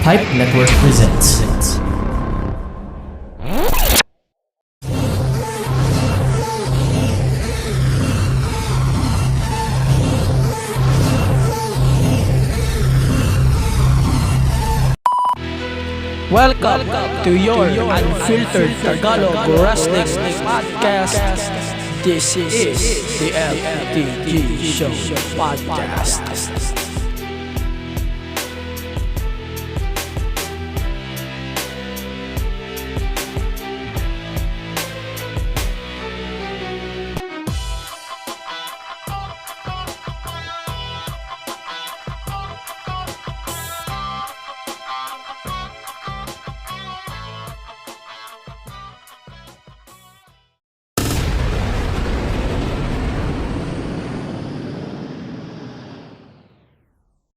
Pipe Network presents. Welcome to your unfiltered Tagalog Wrestling Podcast. This is the LTG Show Podcast.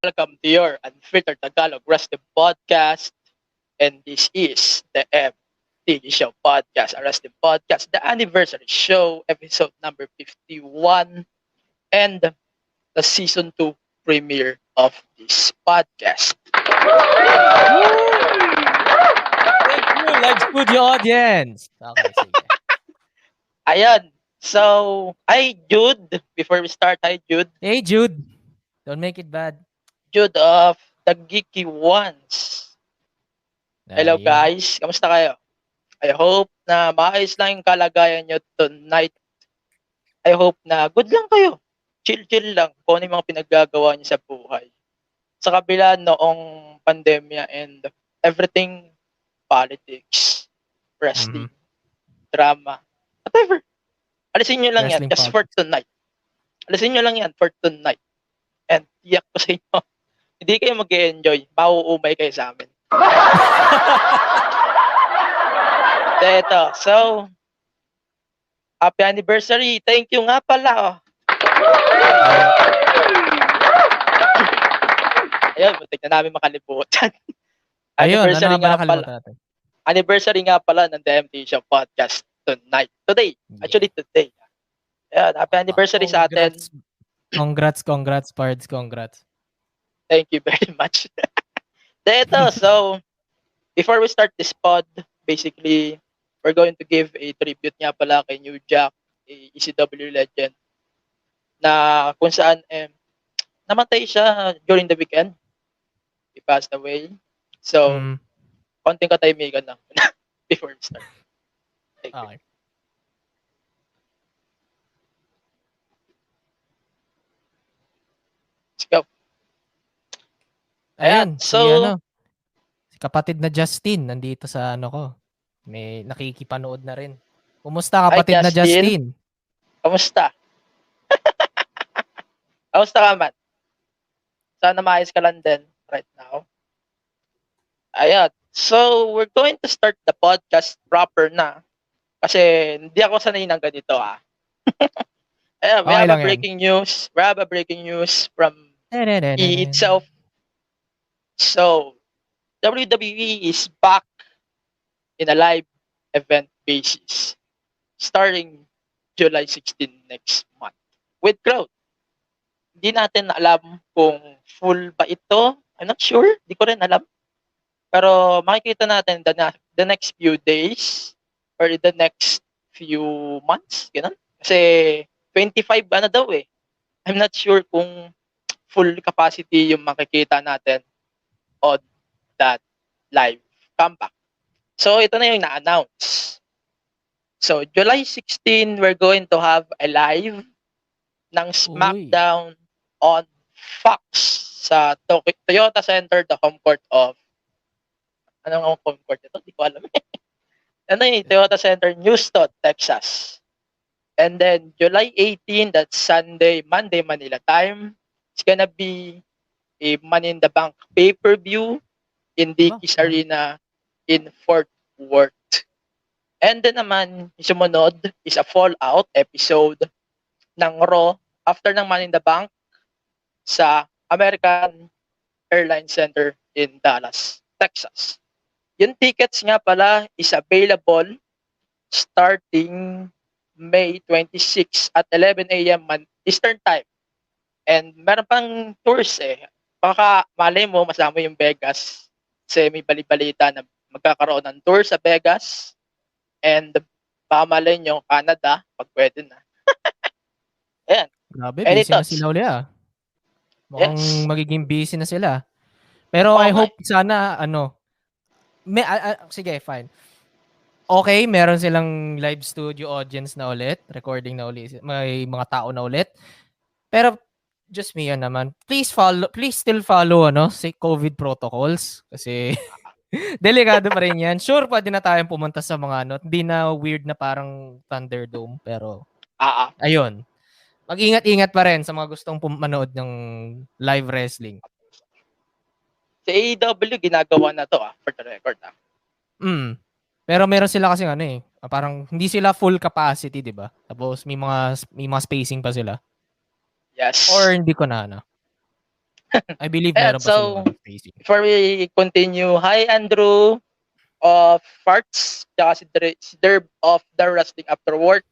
Welcome to your Unfiltered Tagalog Wrestling Podcast. And this is the MTG Show Podcast, a wrestling podcast, the anniversary show, episode number 51, and the season 2 premiere of this podcast. Thank you, live studio audience. Okay, sige. Ayan. So, hi Jude. Before we start, hi Jude. Hey Jude, don't make it bad. Jude of the Geeky Ones. Hello Ayun. guys, kamusta kayo? I hope na maayos lang yung kalagayan nyo tonight. I hope na good lang kayo. Chill-chill lang kung ano yung mga pinaggagawa nyo sa buhay. Sa kabila noong pandemya and everything, politics, wrestling, drama, whatever. Alisin nyo lang Wrestling yan just for tonight. Alisin nyo lang yan for tonight. And tiyak ko sa inyo, hindi kayo mag-enjoy. Mauumay kayo sa amin. Eto, so, happy anniversary. Thank you nga pala. Oh. Ayun, butik na namin makalimutan. Ayun, ano anniversary nga nga ba pala. nakalimutan natin? Anniversary nga pala ng DMT Show Podcast tonight. Today. Actually, today. Ayun, happy anniversary sa atin. Congrats, Pards, congrats. Thank you very much. Eto, so, before we start this pod, basically, we're going to give a tribute nga pala kay New Jack, a ECW legend, na kung saan namatay siya during the weekend. He passed away. So, konting katahimikan lang before we start. Thank you. Okay. Let's go. Ayan, so, si kapatid na Justin nandito sa ano ko. May nakikipanood na rin. Kumusta kapatid na Justin? Kamusta? Kamusta ka man? Sana maayos ka lang din right now. Ayan. So, we're going to start the podcast proper na. Kasi hindi ako sanay ng ganito Ayan, we have a breaking news. We have a breaking news from E itself. So, WWE is back in a live event basis starting July 16 next month with crowd. Hindi natin alam kung full ba ito. I'm not sure. Di ko rin alam. Pero makikita natin the next few days or the next few months. Ganun. Kasi 25 na daw eh. I'm not sure kung full capacity yung makikita natin on that live comeback. So, ito na yung na-announce. So, July 16, we're going to have a live ng SmackDown on Fox sa Toyota Center, the home court of... Anong home court ito? Hindi ko alam. Toyota Center, Houston, Texas. And then, July 18, that's Sunday, Monday, Manila time. It's gonna be a Money in the Bank pay-per-view in Dickies Arena in Fort Worth. And then naman, sumunod is a Fallout episode ng Raw after ng Money in the Bank sa American Airlines Center in Dallas, Texas. Yung tickets nga pala is available starting May 26 at 11 a.m. Eastern Time. And meron pang tours eh. Baka malay mo, masama yung Vegas. Kasi may bali-balita na magkakaroon ng tour sa Vegas. And baka malay nyo, Canada, pag pwede na. Ayan. Grabe, Any busy na thoughts? sila uli ah. Yes. Mukhang magiging busy na sila. Pero Oo I nga eh. hope sana sige, fine. Okay, meron silang live studio audience na ulit, recording na ulit, may mga tao na ulit. Pero just me yan naman. Please still follow si COVID protocols kasi delikado pa rin yan. Sure, pwede na tayong pumunta sa mga hindi na weird na parang Thunderdome, pero Ah, ah. ayun. Mag-ingat-ingat pa rin sa mga gustong manood ng live wrestling. Sa AEW, ginagawa na to for the record. Pero meron sila kasi parang hindi sila full capacity, 'di ba? Tapos may mga spacing pa sila. Yes. Or hindi ko na. I believe Ayan, meron pa so, silang spacing. before we continue, hi Andrew of Farts, tsaka si Derb of The Wrestling After Work.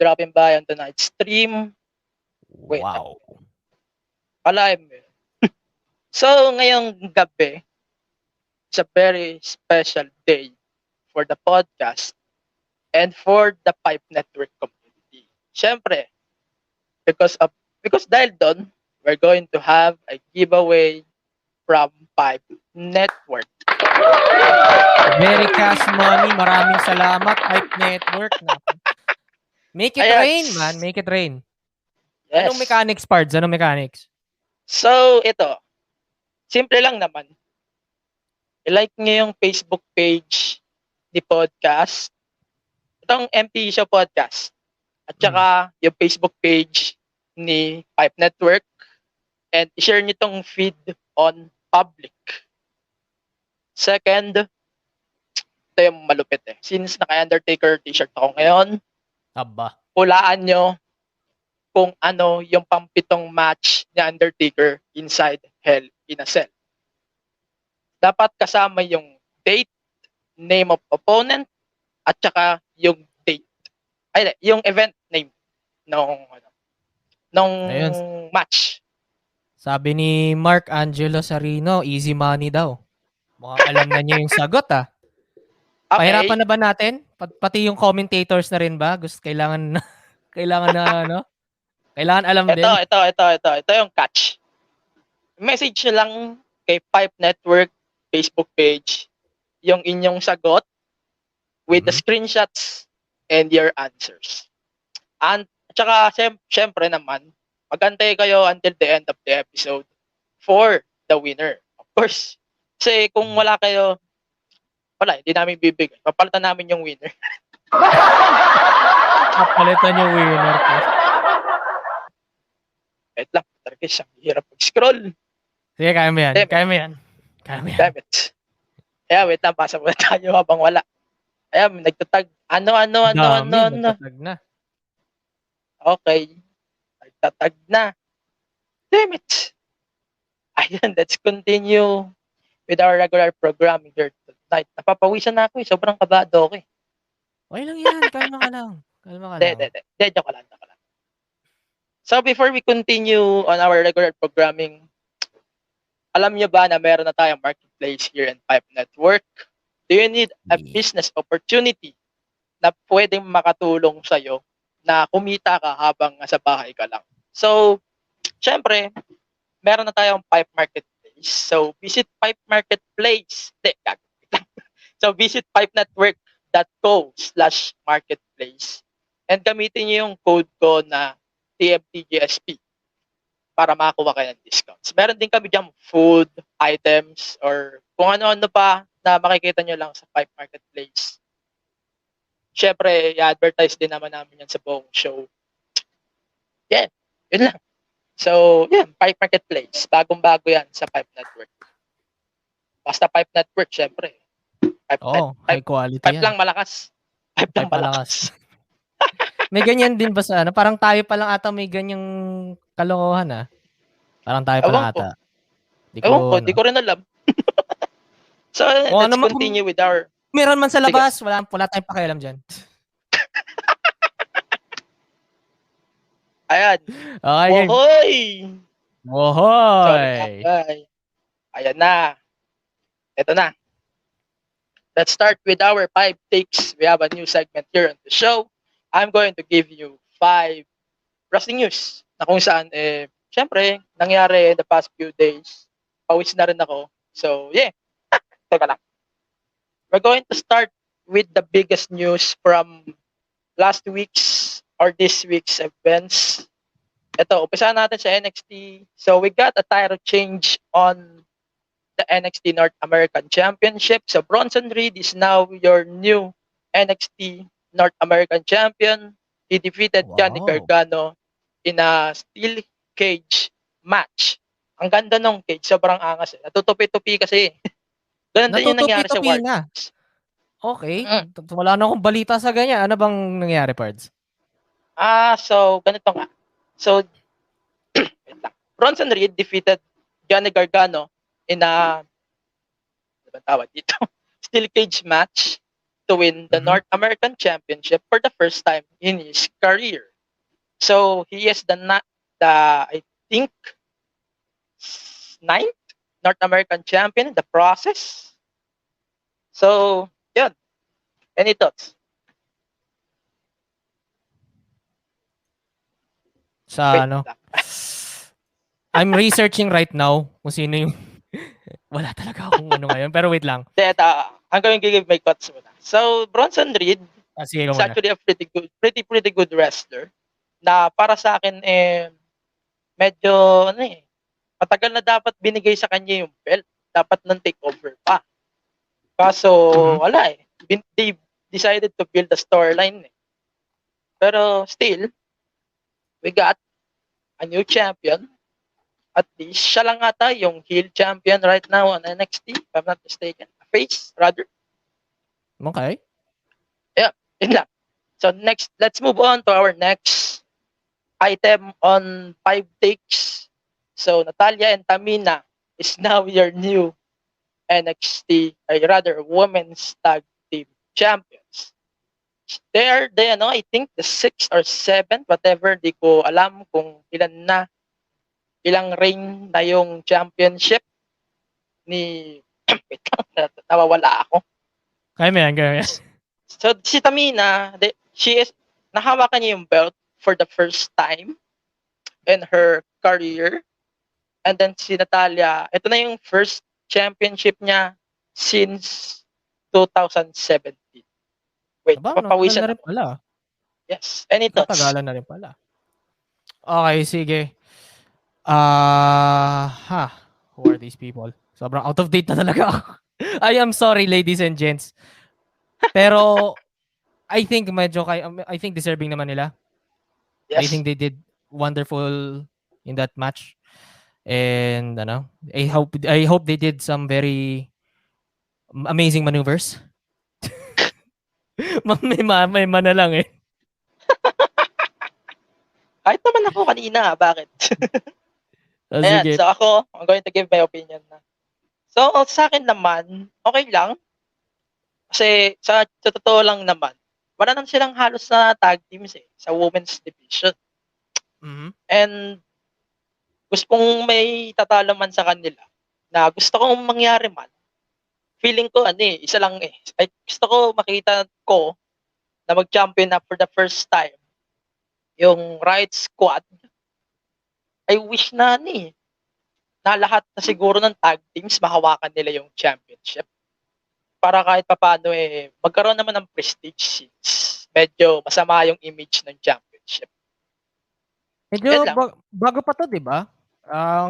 Dropping by on tonight's stream. Wait, Wow. Kalaim mo yun. So, ngayong gabi, it's a very special day for the podcast and for the Pipe Network community. Siyempre, because dahil doon, we're going to have a giveaway from Pipe Network. Very cash money. Maraming salamat, Pipe Network. Make it rain, man. Make it rain. Yes. Anong mechanics, Pards? Anong mechanics? So, ito. Simple lang naman. I-like nyo yung Facebook page ni podcast. Itong MP Show Podcast. At saka yung Facebook page ni Pipe Network. And i-share nyo itong feed on public. Second, ito yung malupit eh. Since naka-Undertaker t-shirt ako ngayon, Aba. hulaan nyo kung ano yung pampitong match ni Undertaker inside Hell in a Cell. Dapat kasama yung date, name of opponent, at saka yung date. Ay, yung event name nung match. Sabi ni Mark Angelo Sarino, easy money daw. Mukhang alam na niya yung sagot ah. Okay. Pahirapan na ba natin? Pati yung commentators na rin ba? Kailangan alam din. Ito yung catch. Message nyo lang kay Pipe Network Facebook page yung inyong sagot with the screenshots and your answers. And tsaka syempre naman, magantay kayo until the end of the episode for the winner. Of course. Kasi kung wala kayo, hindi namin bibigay. Papalitan namin yung winner. Papalitan yung winner ko. Wait lang, talaga siyang hirap mag-scroll. Sige, kaya mo yan. Damn it. Kaya wait lang, pasa muna tayo habang wala. Ayan, nagtatag. Ano. Nagtatag na. Okay. Nagtatag na. Damn it. Ayan, let's continue with our regular programming here tonight. Napapawisan na ako eh. Sobrang kabado ako eh. Okay lang yan. Kalma ka lang. Joke lang. So before we continue on our regular programming, alam nyo ba na meron na tayong marketplace here in Pipe Network? Do you need a business opportunity na pwedeng makatulong sa'yo na kumita ka habang nasa bahay ka lang? So, syempre, meron na tayong Pipe Marketplace. So, visit Pipe Marketplace. So, visit pipenetwork.co/marketplace and gamitin nyo yung code ko na TMTGSP para makakuha kayo ng discounts. Meron din kami dyan food, items, or kung ano-ano pa na makikita nyo lang sa Pipe Marketplace. Siyempre, i-advertise din naman namin yan sa buong show. Yeah, yun lang. So, Pipe Marketplace. Bagong-bago yan sa Pipe Network. Basta Pipe Network, siyempre. High quality Pipe yan. lang malakas. Pipe lang malakas. May ganyan din ba sa parang tayo pa lang ata may ganyang kalokohan ah. Parang tayo pa lang ata. Di ko rin alam. So, let's continue with our... Meron man sa labas, wala tayong pakialam dyan. Ayan. Okay. Wohoy! Wohoy! Sorry, ayan na. ito na. Let's start with our 5 takes. We have a new segment here on the show. I'm going to give you 5 wrestling news na kung saan, syempre, nangyari in the past few days. Pawis na rin ako. So, yeah. Teka lang. We're going to start with the biggest news from last week's or this week's events. Ito, umpisa natin sa NXT. So, we got a title change on the NXT North American Championship. So Bronson Reed is now your new NXT North American Champion. He defeated Johnny Wow. Gargano in a steel cage match. Ang ganda nung cage, sobrang angas. Natutupi-tupi kasi. Ganun din yung nangyari sa Natutupi-tupi War na. Games. Okay. Mm. Wala na akong balita sa ganyan. Ano bang nangyari, Pards? So ganito nga. So, wait lang. Bronson Reed defeated Johnny Gargano in a ano ba tawag dito? Steel cage match to win the Mhm. North American Championship for the first time in his career. So he is the I think 9th North American champion in the process. So, yun. Any thoughts? Sa Wait ano? lang. I'm researching right now kung sino yung wala talaga akong ano ngayon. Pero wait lang. I'm going to give my thoughts muna. So, Bronson Reed Sige is muna. actually a pretty good wrestler na para sa akin medyo matagal na dapat binigay sa kanya yung belt. Dapat nang takeover pa. Kaso wala eh. They decided to build a storyline eh. Pero still, we got a new champion. At least siya lang ata yung heel champion right now on NXT, if I'm not mistaken. Face, rather. Okay. Yun lang. So next, let's move on to our next item on 5 takes. So Natalya and Tamina is now your new NXT, or rather Women's Tag Team Champions. They are, I think the 6th or 7th, whatever, di ko alam kung ilang reign na yung championship ni wait lang, nawawala ako. Kaya mo yan. So si Tamina, nahawakan niya yung belt for the first time in her career. And then si Natalya, ito na yung first championship niya since 2017. Wait, papawisan na rin ako. pala. Yes. Any thoughts? Natagalan na rin pala. Okay, sige. Who are these people? Sobrang out of date na talaga ako. I am sorry, ladies and gents. Pero, I think deserving naman nila. Yes. I think they did wonderful in that match. And, I hope they did some very amazing maneuvers. may mana lang eh. Kahit naman ako kanina, bakit? Ayan, Sige. so ako, I'm going to give my opinion na. So, sa akin naman, okay lang. Kasi sa totoo lang naman, wala naman silang halos na tag teams sa women's division. Mhm. And gusto kong may tatalo man sa kanila na gusto kong mangyari man. Feeling ko, isa lang Ay, gusto ko makita ko na mag-champion na for the first time yung Riot Squad. I wish na na lahat na siguro ng tag teams mahawakan nila yung championship. Para kahit papaano magkaroon naman ng prestige since medyo masama yung image ng championship. Medyo bago pa to, di ba?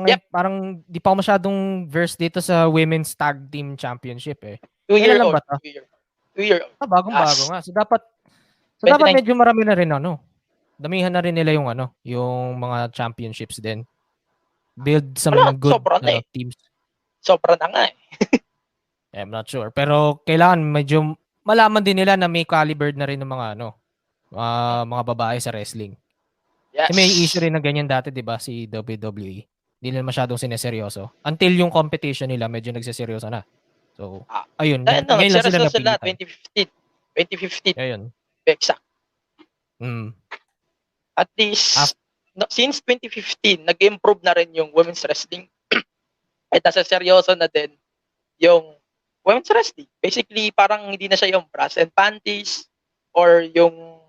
Yep. Parang di pa ako masyadong verse dito sa Women's Tag Team Championship eh. 2 year Kailan old. ba to? 2 year old. Bagong-bago nga. So dapat 29. medyo marami na rin damihan na rin nila yung mga championships din. Build some good teams. Sobra na nga I'm not sure. Pero kailangan medyo malaman din nila na may caliber na rin ng mga babae sa wrestling. Yes. Kasi may issue rin na ganyan dati, di ba, si WWE. Hindi nila masyadong sineseryoso. Until yung competition nila, medyo nagsiseryoso na. So, ayun. Ngayon lang sila napilitan. 2015. Ayun. Exact. At least, since 2015, nag-improve na rin yung women's wrestling. At nasa seryoso na din yung women's wrestling. Basically, parang hindi na siya yung bras and panties or yung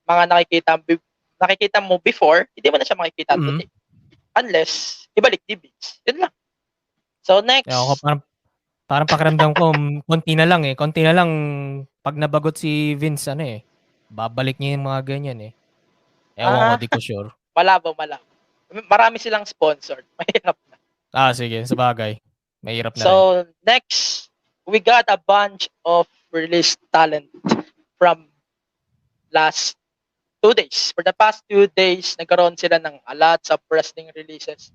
mga nakikita mo before, hindi mo na siya makikita Mm. today. Unless, ibalik DBs. Yun lang. So, next. Ewan ko, parang pakiramdam ko, konti na lang eh. Konti na lang, pag nabagot si Vince, babalik niya yung mga ganyan eh. Ewan ko, di ko sure. Malabo. Marami silang sponsored. Mahirap na. Sige, sabagay. Mahirap na rin. So, next, we got a bunch of released talent from last 2 days. For the past 2 days, nagkaroon sila ng a lot of wrestling releases.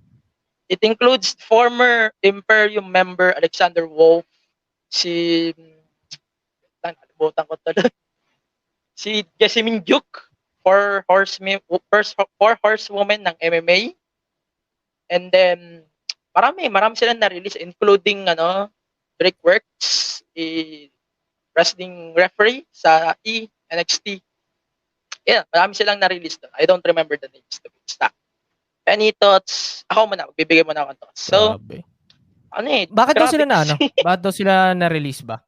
It includes former Imperium member Alexander Wolf, nalimutan ko tuloy. Si Jessamine Duke, four horsewomen ng MMA. And then, marami silang na-release, including, Drake Works, wrestling referee sa NXT. Yeah, marami silang na-release doon. I don't remember the names to be exact. Any thoughts? Ako muna, bibigay mo na ako thoughts. So, Grabe. grabe Bakit daw sila kasi. Bakit daw sila na-release ba?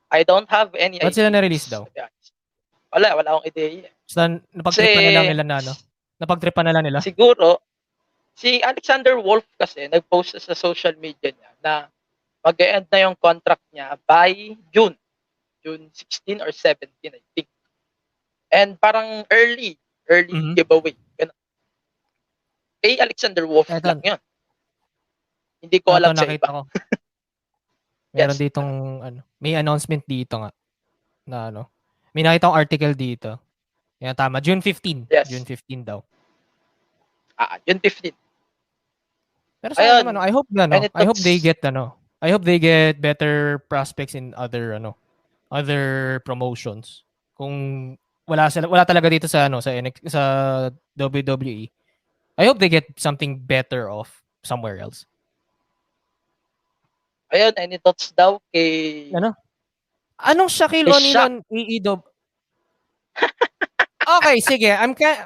I don't have any Bakit sila na-release daw? Wala akong ideya. Basta napagtripan na lang nila Napagtripan na lang nila? Siguro, si Alexander Wolf kasi, nag-post sa social media niya na mag-e-end na yung contract niya by June 16 or 17, I think. And parang early giveaway. Ganun. Kay Alexander Wolf lang yun. Hindi ko alam sa iba. Ko. Meron ditong, may announcement dito nga. Na may nakita akong article dito. Yan, tama. June 15. Yes. June 15 daw. June 15. Pero sa naman, I hope I hope they get better prospects in other promotions. Kung wala talaga dito sa sa WWE. I hope they get something better off somewhere else. Ayun, any thoughts daw kay Anong Shaquille O'Neal on AEW? Okay, sige.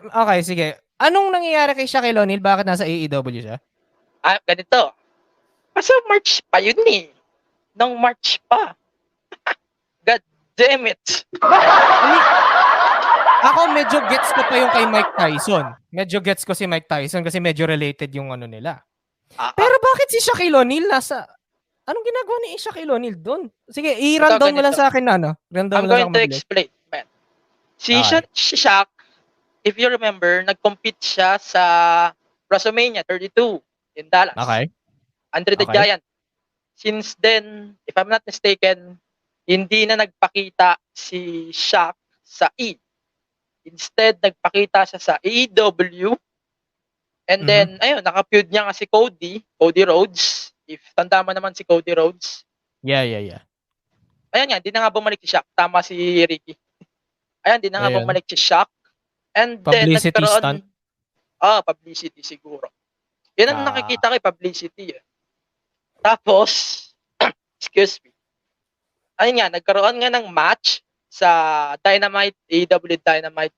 Okay, sige. Anong nangyayari kay Shaquille O'Neal? Bakit nasa AEW siya? Ganito. Kasi March pa yun eh. Nung March pa. God damn it. Ako medyo gets ko pa yung kay Mike Tyson. Medyo gets ko si Mike Tyson kasi medyo related yung nila. Pero bakit si Shaquille O'Neal anong ginagawa ni Shaquille O'Neal doon? Sige, i-rundown mo lang sa akin I'm going to explain, man. Si Shaq, if you remember, nag-compete siya sa WrestleMania 32 in Dallas. Okay. Andre the Giant. Since then, if I'm not mistaken, hindi na nagpakita si Shaq sa Instead, nagpakita siya sa AEW. And then, ayun, naka-feud niya nga si Cody Rhodes. If tanda mo naman si Cody Rhodes. Yeah. Ayun nga, di na nga bumalik si Shaq. Tama si Ricky. Ayun, di na nga bumalik si Shaq. And publicity then, stunt? Publicity siguro. Yan ang nakikita ko, publicity. Tapos, excuse me. Ayun nga, nagkaroon nga ng match sa Dynamite, AEW Dynamite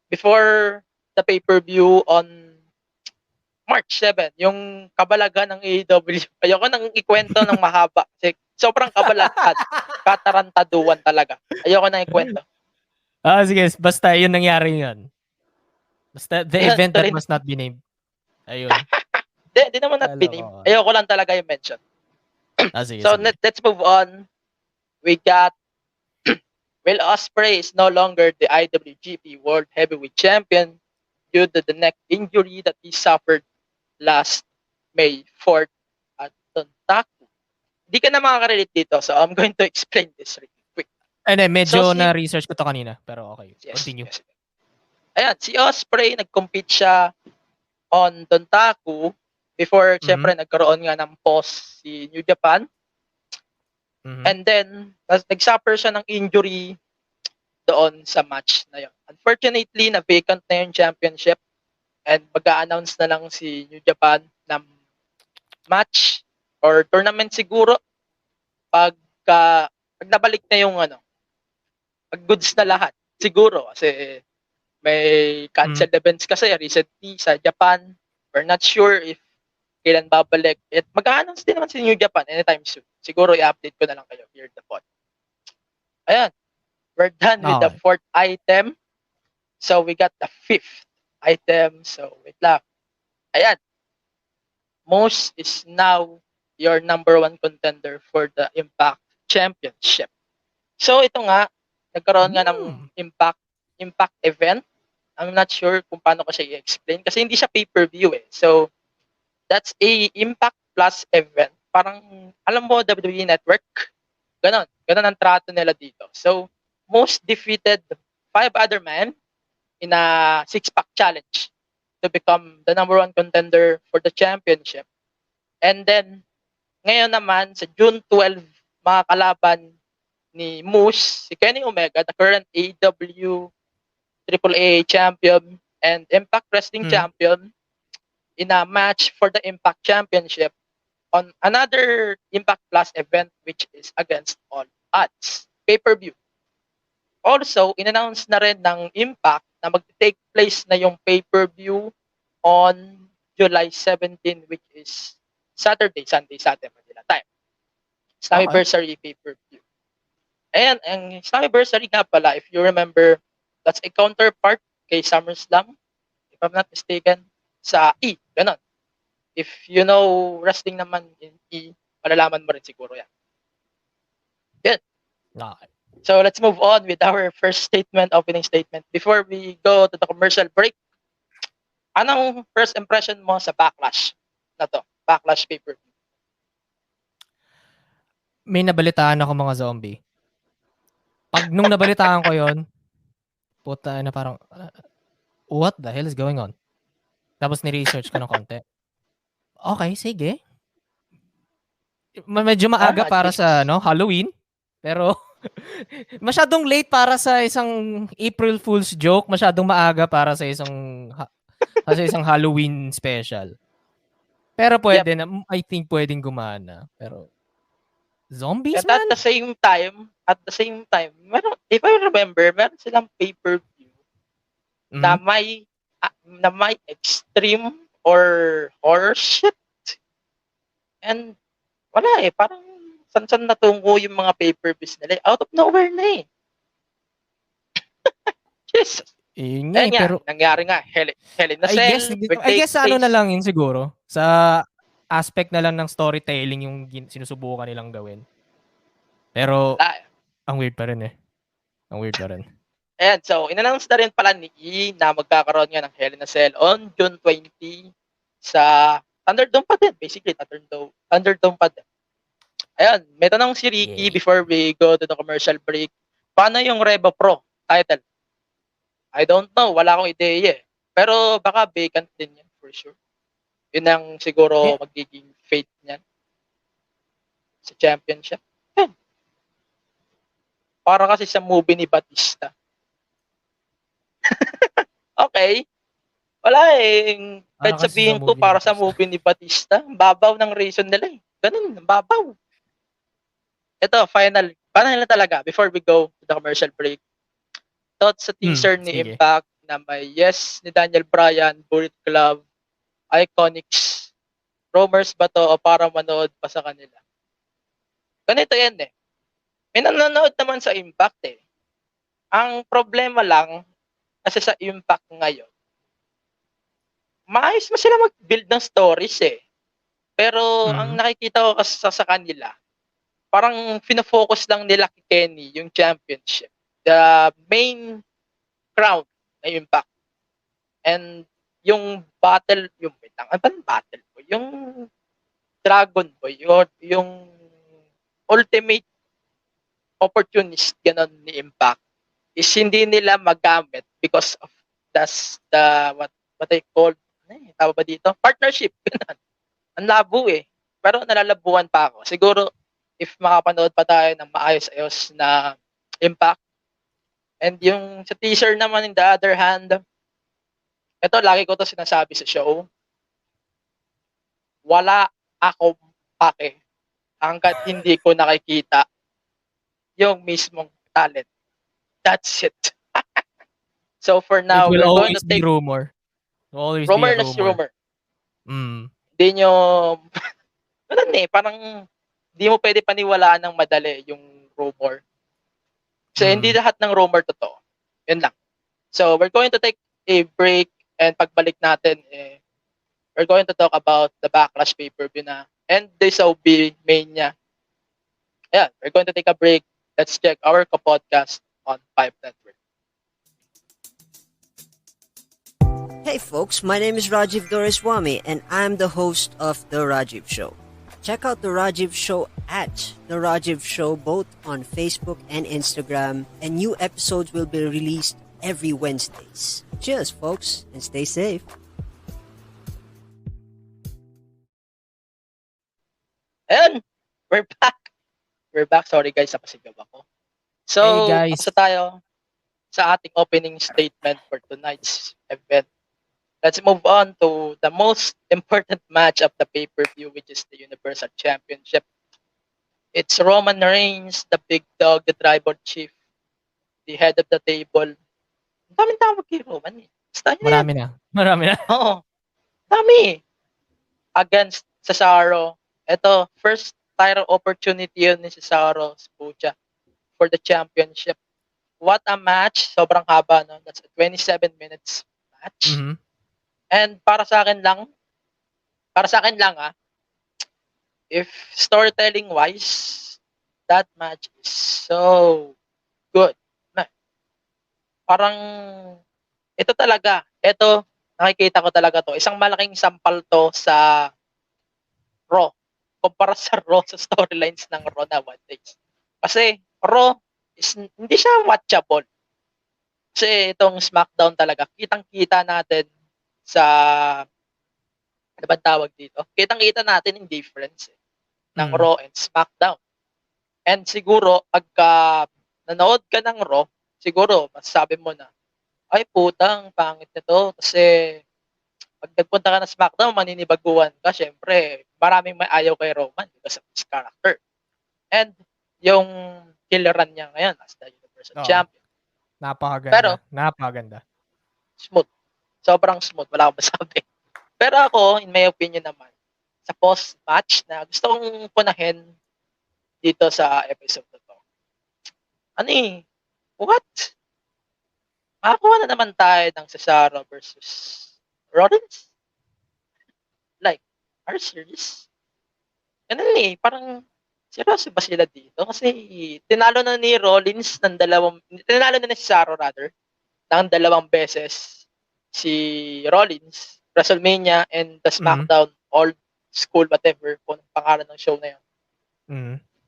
before the pay-per-view on March 7, yung kabalagan ng AEW. Ayoko nang ikwento ng mahaba. Kasi sobrang kabalaghan. Katarantaduan talaga. Ayoko nang ikwento. Sige. Basta yun nangyari yun. Basta the event that must not be named. Ayun. Di naman not be named. Ayoko lang talaga yung mention. Sige. Let's move on. We got Will Ospreay is no longer the IWGP World Heavyweight Champion due to the neck injury that he suffered last May 4th at Dontaku. Hindi ka na makaka-relate dito, so I'm going to explain this really quick. Medyo na-research ko to kanina, pero okay. Continue. Yes. Ayan, si Ospreay, nag-compete siya on Dontaku before, syempre, nagkaroon nga ng pause si New Japan. And then, nag-suffer siya ng injury doon sa match na yun. Unfortunately, na-vacant na yung championship and mag-a-announce na lang si New Japan ng match or tournament siguro pag nabalik na yung pag goods na lahat. Siguro kasi may canceled events kasi recently sa Japan. We're not sure if kailan babalik. At mag-a-announce din naman si New Japan anytime soon. Siguro i-update ko na lang kayo here the pod. Ayan, we're done with the Okay. 4th item. So we got the 5th item. So wait lang. Ayan, Moose is now your number 1 contender for the Impact Championship. So ito nga, nagkaroon nga ng Impact event. I'm not sure kung paano ko siya i-explain kasi hindi siya pay-per-view eh. So that's a Impact Plus event. Parang, alam mo, WWE Network. Ganon ang trato nila dito. So, Moose defeated 5 other men in a 6-pack challenge to become the number 1 contender for the championship. And then, ngayon naman, sa June 12, mga kalaban ni Moose, si Kenny Omega, the current AEW AAA champion and Impact Wrestling champion, in a match for the Impact Championship on another Impact Plus event, which is Against All Odds, pay-per-view. Also, in-announce na rin ng Impact na mag-take place na yung pay-per-view on July 17, which is Sunday sa atin, Manila time. Slammiversary pay-per-view. Ayan, ang Slammiversary nga pala, if you remember, that's a counterpart kay SummerSlam, if I'm not mistaken, sa E. Ganon. If you know wrestling naman in E, malalaman mo rin siguro yan. Good. Okay. So let's move on with our first statement, opening statement. Before we go to the commercial break, anong first impression mo sa Backlash na to? Backlash pay-per-view. May nabalitaan ako mga zombie. Pag nung nabalitaan ko yon, puta na parang, what the hell is going on? Tapos ni-research ko ng konti. Okay, sige. Medyo maaga para sa Halloween. Pero masyadong late para sa isang April Fool's joke. Masyadong maaga para sa isang Halloween special. Pero pwede na, I think pwedeng gumana. Pero zombies, man? At the same time, meron, if I remember, meron silang pay-per-view na may extreme or horror shit. And wala eh, parang san natungo yung mga pay-per-views nila. Out of nowhere na eh. Jesus. Nga, pero nangyari nga. Hell in a Cell. I guess sa ano na lang yun siguro. Sa aspect na lang ng storytelling yung sinusubukan nilang gawin. Pero, ang weird pa rin eh. Ayan, so, in-announce na rin pala ni E na magkakaroon nga ng Hell in a Cell on June 20 sa Thunderdome pa din. Basically, Thunderdome pa din. Ayan, may tanong si Ricky before we go to the commercial break. Paano yung Revo Pro title? I don't know. Wala akong ideya eh. Pero baka vacant din yan for sure. Yun ang siguro magiging fate niyan sa championship. Yan. Para kasi sa movie ni Batista. Okay. Wala eh. Kahit sabihin ko para sa movie ni Batista, babaw ng reason nila eh. Ganun, babaw. Ito, final na talaga before we go to the commercial break. Thoughts sa teaser ni Impact na may yes ni Daniel Bryan, Bullet Club, Iconics, rumors ba to o para manood pa sa kanila? Ganito yan eh. May nanonood naman sa Impact eh. Ang problema lang, kasi sa Impact ngayon, maayos mo sila mag-build ng stories eh. Pero ang nakikita ko kasi sa kanila, parang fino-focus lang nila kay Kenny yung championship. The main crown na Impact. And yung battle, yung battle boy, yung Dragon Boy, yung ultimate opportunist ganon ni Impact is hindi nila magamit because of what I call tawag ba dito? Partnership. Ang labo eh. Pero nalalabuan pa ako. Siguro if makapanood pa tayo ng maayos-ayos na Impact. And yung sa teaser naman, in the other hand, ito, lagi ko to sinasabi sa show, wala akong pake hanggat hindi ko nakikita yung mismong talent. That's it. So for now, it will we're going always to take be rumor. Always rumor be a na si rumor. Mm. Hindi nyo, ganun parang hindi mo pwede paniwalaan ng madali yung rumor. Kasi hindi lahat ng rumor totoo. Yun lang. So, we're going to take a break and pagbalik natin, we're going to talk about the Backlash pay-per-view na and this will be Mania. Yeah, we're going to take a break. Let's check our podcast on Pipe Network. Hey folks, my name is Rajiv Doreswamy and I'm the host of The Rajiv Show. Check out The Rajiv Show at The Rajiv Show both on Facebook and Instagram, and new episodes will be released every Wednesdays. Cheers folks, and stay safe. And we're back. We're back. Sorry guys, napasigaw ako. So, Hey, guys. tapos tayo sa ating opening statement for tonight's event. Let's move on to the most important match of the pay-per-view, which is the Universal Championship. It's Roman Reigns, the big dog, the tribal chief, the head of the table. Ang daming tawag kay Roman. Basta niya yan. Marami na. Oo. Dami. Against Cesaro. Ito, first title opportunity yun ni Cesaro Spucha for the championship. What a match. Sobrang haba, no? That's a 27 minutes match. Mhm. And para sa akin lang, if storytelling wise, that match is so good. Parang, nakikita ko talaga to. Isang malaking sampal to sa Raw. Kumpara sa Raw, sa storylines ng Raw nowadays. Kasi, Raw, hindi siya watchable. Kasi itong SmackDown talaga, kitang-kita natin sa, ano ba tawag dito? Kitang-kita natin yung difference ng Raw and SmackDown. And siguro, pagka nanood ka ng Raw, siguro, masasabi mo na, ay putang, pangit nito. Kasi, pag nagpunta ka ng SmackDown, maninibaguan ka. Syempre, maraming may ayaw kay Roman because of his character. And, yung killeran niya ngayon as the Universal Champion. Napakaganda. Smooth. Sobrang smooth. Wala akong masabi. Pero ako, in my opinion naman, sa post-match na gusto kong punahin dito sa episode na to. What? Makakuha na naman tayo ng Cesaro versus Rollins? Like, are you serious? Parang seryoso ba sila dito? Kasi tinalo na ni Cesaro rather, ng 2 beses si Rollins, WrestleMania and the SmackDown, Old School, whatever, kung pangalan ng show na yun.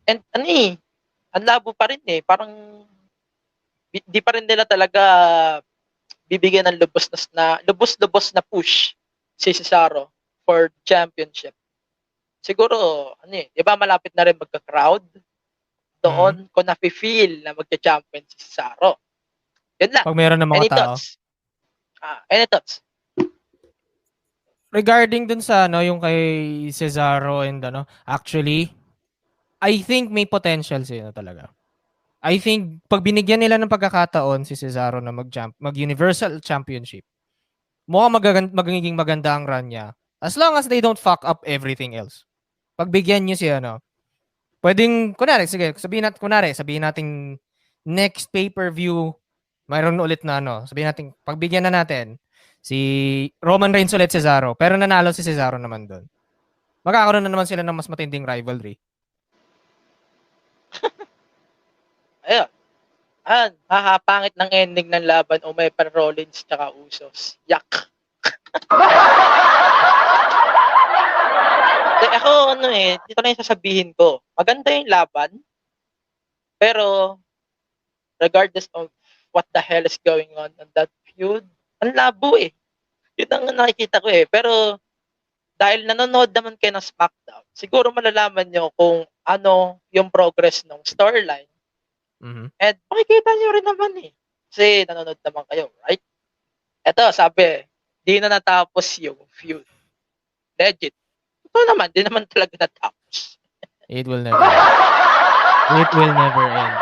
And ang labo pa rin parang di pa rin nila talaga bibigyan ng lubos na push si Cesaro for championship. Siguro, di ba malapit na rin magka-crowd? Doon ko na-feel na magka-champion si Cesaro. Yun lang. Pag meron ng mga tao. Any thoughts? Regarding dun sa yung kay Cesaro and actually, I think may potential sila talaga. I think pag binigyan nila ng pagkakataon si Cesaro na mag-Universal Championship, mukhang magiging maganda ang run niya. As long as they don't fuck up everything else. Pagbigyan niyo si pwedeng, sabihin natin next pay-per-view, mayroon ulit na sabihin natin, pagbigyan na natin si Roman Reigns ulit Cesaro, pero nanalo si Cesaro naman doon. Magkakaroon na naman sila ng mas matinding rivalry. Ayun. Pangit ng ending ng laban o may Rollins tsaka Usos. Yak. Ako, dito na yung sasabihin ko. Maganda yung laban, pero regardless of what the hell is going on that feud, ang labo Yun ang nakikita ko Pero, dahil nanonood naman kayo ng SmackDown, siguro malalaman nyo kung ano yung progress ng storyline. And makikita nyo rin naman Kasi nanonood naman kayo, right? Eto, sabi, di na natapos yung feud. Legit. Ito naman, di naman talaga natapos. It will never end.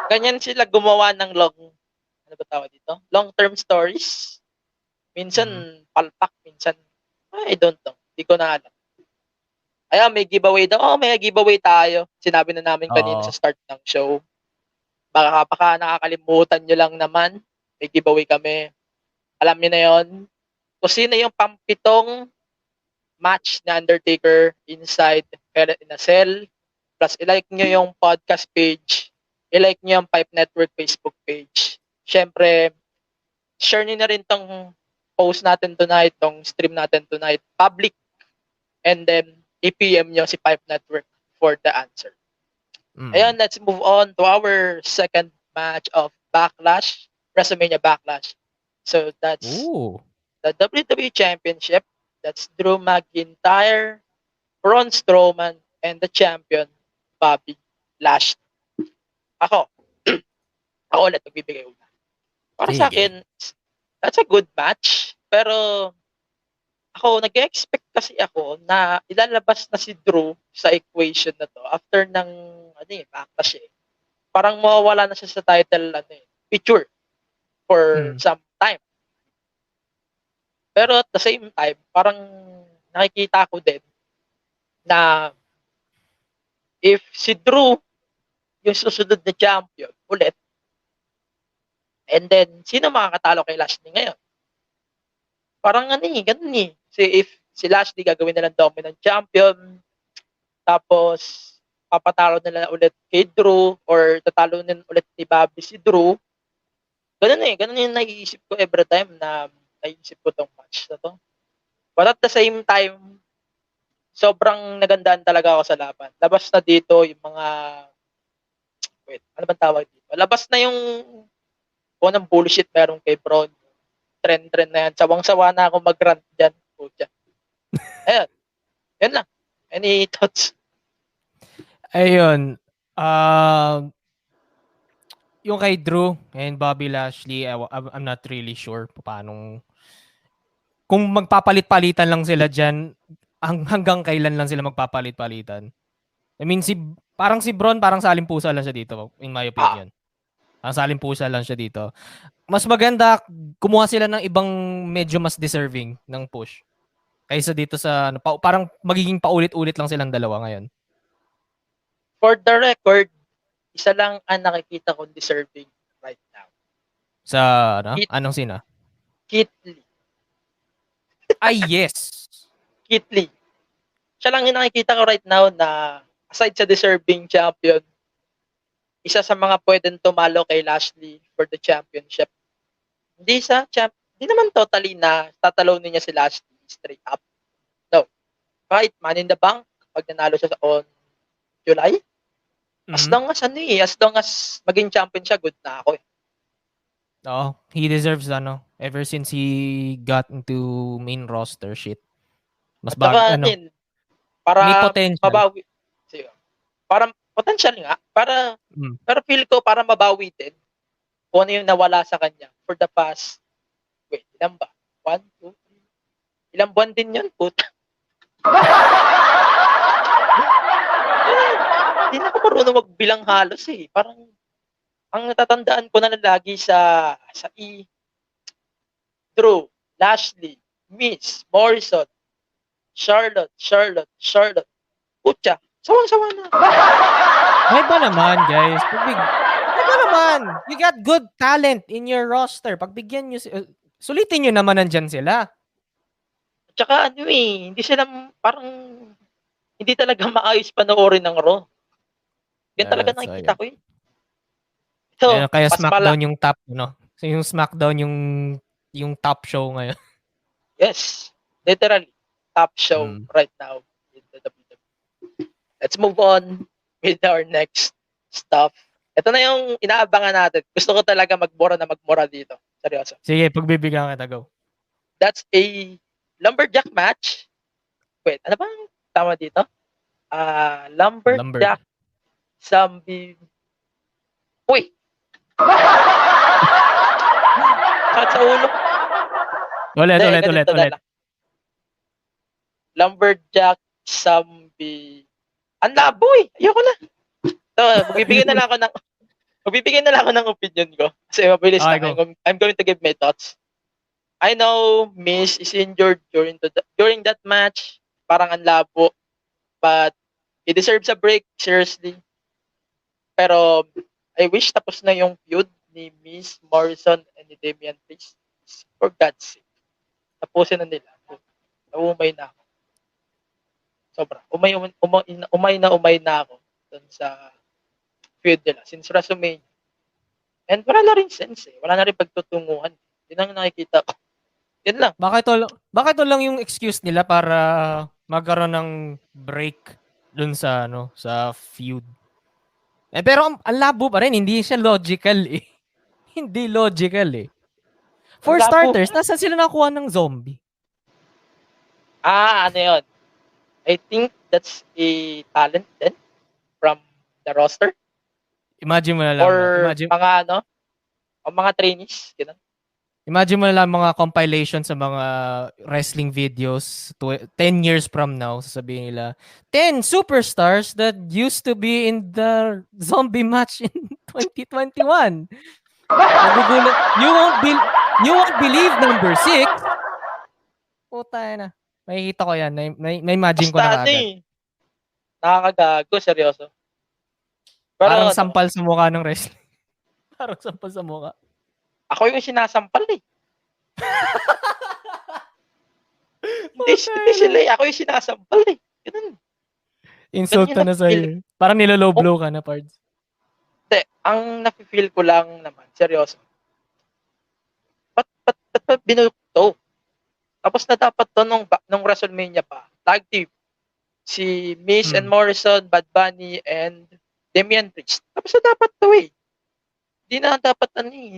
Ganyan sila gumawa ng long-term stories. Minsan palpak, minsan I don't know. Hindi ko na alam. Ayan, may giveaway daw. Oh, may giveaway tayo. Sinabi na namin kanina Oo. sa start ng show. Baka nakakalimutan nyo lang naman. May giveaway kami. Alam niyo na yon. Kung sino yung pampitong match na Undertaker inside Hell in a Cell. Plus, ilike nyo yung podcast page. Ilike nyo yung Pipe Network Facebook page. Siyempre, share nyo na rin tong post natin tonight, tong stream natin tonight. Public. And then, i-PM nyo si Pipe Network for the answer. Ayan, let's move on to our second match of Backlash, WrestleMania Backlash. So that's the WWE Championship. That's Drew McIntyre, Braun Strowman, and the champion, Bobby Lashley. Ako ulit magbibigay una. Para sa akin, that's a good match. Pero ako, nag-expect kasi ako na ilalabas na si Drew sa equation na to after ng Backlash eh. Parang mawawala na siya sa title picture for some time. Pero at the same time, parang nakikita ko din na if si Drew yung susunod na champion ulit, and then sino makakatalo kay Lashley ngayon? Parang ganun eh. If si Lashley gagawin nilang dominant champion, tapos papatalo nila ulit kay Drew, or tatalo nila ulit ni Bobby si Drew. Ganun yung naiisip ko every time na naiisip ko tong match na to. But at the same time, sobrang nagandaan talaga ako sa laban. Labas na dito yung mga ano bang tawag dito? Labas na yung unang bullshit meron kay Braun. Trend na yan. Sawang-sawa na ako mag-rant dyan. Ayun. Yan lang. Any thoughts? Ayun. Yung kay Drew and Bobby Lashley, I'm not really sure paano. Kung magpapalit-palitan lang sila dyan, hanggang kailan lang sila magpapalit-palitan. I mean, parang si Braun, parang salimpusa lang siya dito, in my opinion. Ang salimpusa lang siya dito. Mas maganda, kumuha sila ng ibang medyo mas deserving ng push. Kaysa dito sa, parang magiging paulit-ulit lang silang dalawa ngayon. For the record, isa lang ang nakikita kong deserving right now. Sa, anong sina? Keith Lee. Ay, yes! Keith Lee. Siya lang yung nakikita ko right now na aside sa deserving champion, isa sa mga pwedeng tumalo kay Lashley for the championship. Hindi naman totally na tatalonin niya si Lashley straight up. No. Kahit Man in the Bank, pag nanalo siya on July, as long as maging champion siya, good na ako eh. Oo, he deserves ever since he got into main roster shit. Mas para may potential. Mabawi. Para potential nga, pero feel ko para mabawi din kung ano yung nawala sa kanya for the past, ilan ba? 1, 2, 3. Ilang buwan din yun, puta. Hindi na ako marunong magbilang halos eh. Parang, ang natatandaan ko na lagi sa Drew, Lashley, Miz, Morrison, Charlotte. Pucha, sawang-sawa na. May ba naman, guys? May ba naman? You got good talent in your roster. Pagbigyan nyo, sulitin nyo naman nandyan sila. Tsaka hindi sila parang, hindi talaga maayos panoorin ng Raw. Yan talaga nakikita ko eh. So, kaya SmackDown yung top, So yung SmackDown yung top show ngayon. Yes. Literally, top show right now in the WWE. Let's move on with our next stuff. Ito na yung inaabangan natin. Gusto ko talaga magmura dito. Seryoso. Sige, pagbibigyan kita, go. That's a lumberjack match. Ano ba ang tama dito? Lumberjack zombie. Uy! Sakit sa ulo. Ulit. Lumberjack zombie. Ang labo eh. Ayoko na. So, magbibigay na lang ako ng opinion ko. Kasi mabilis okay, na. I'm going to give my thoughts. I know Miz is injured during that match. Parang ang labo. But he deserves a break, seriously. Pero I wish tapos na yung feud ni Miz, Morrison, and ni Damian Priest. For God's sake. Tapusin na nila. Umay na ako. Sobra. Umay na ako dun sa feud nila since WrestleMania. And wala na rin sense eh. Wala na rin pagtutunguhan. Yun ang nakikita ko. Yun lang. Bakit to lang yung excuse nila para magkaroon ng break dun sa sa feud? Pero ang labo pa rin, hindi siya logical eh. Hindi logical eh. For starters, nasaan sila nakuha ng zombie? Ano yun? I think that's a talent din from the roster. Imagine mo na lang. Or mga trainees. Ganun. Imagine mo na lang mga compilation sa mga wrestling videos 10 years from now, sasabihin nila, 10 superstars that used to be in the zombie match in 2021. Nagugulat. You won't believe number 6. Puta na. Makikita ko yan. Na-imagine ko na agad. Nakakagago, seryoso. Pero, parang sampal sa mukha ng wrestling. Parang sampal sa mukha. Ako yung sinasampal eh. Hindi sila eh. Ako yung sinasampal eh. Ganun. Insult na sa'yo. Parang nilolow-blow ka na, Pards. Hindi. Ang nafe-feel ko lang naman, seryoso. Ba't binuhok to? Tapos na dapat to nung WrestleMania pa. Tag team. Si Miz and Morrison, Bad Bunny, and Damian Priest. Tapos na dapat to eh. Hindi na dapat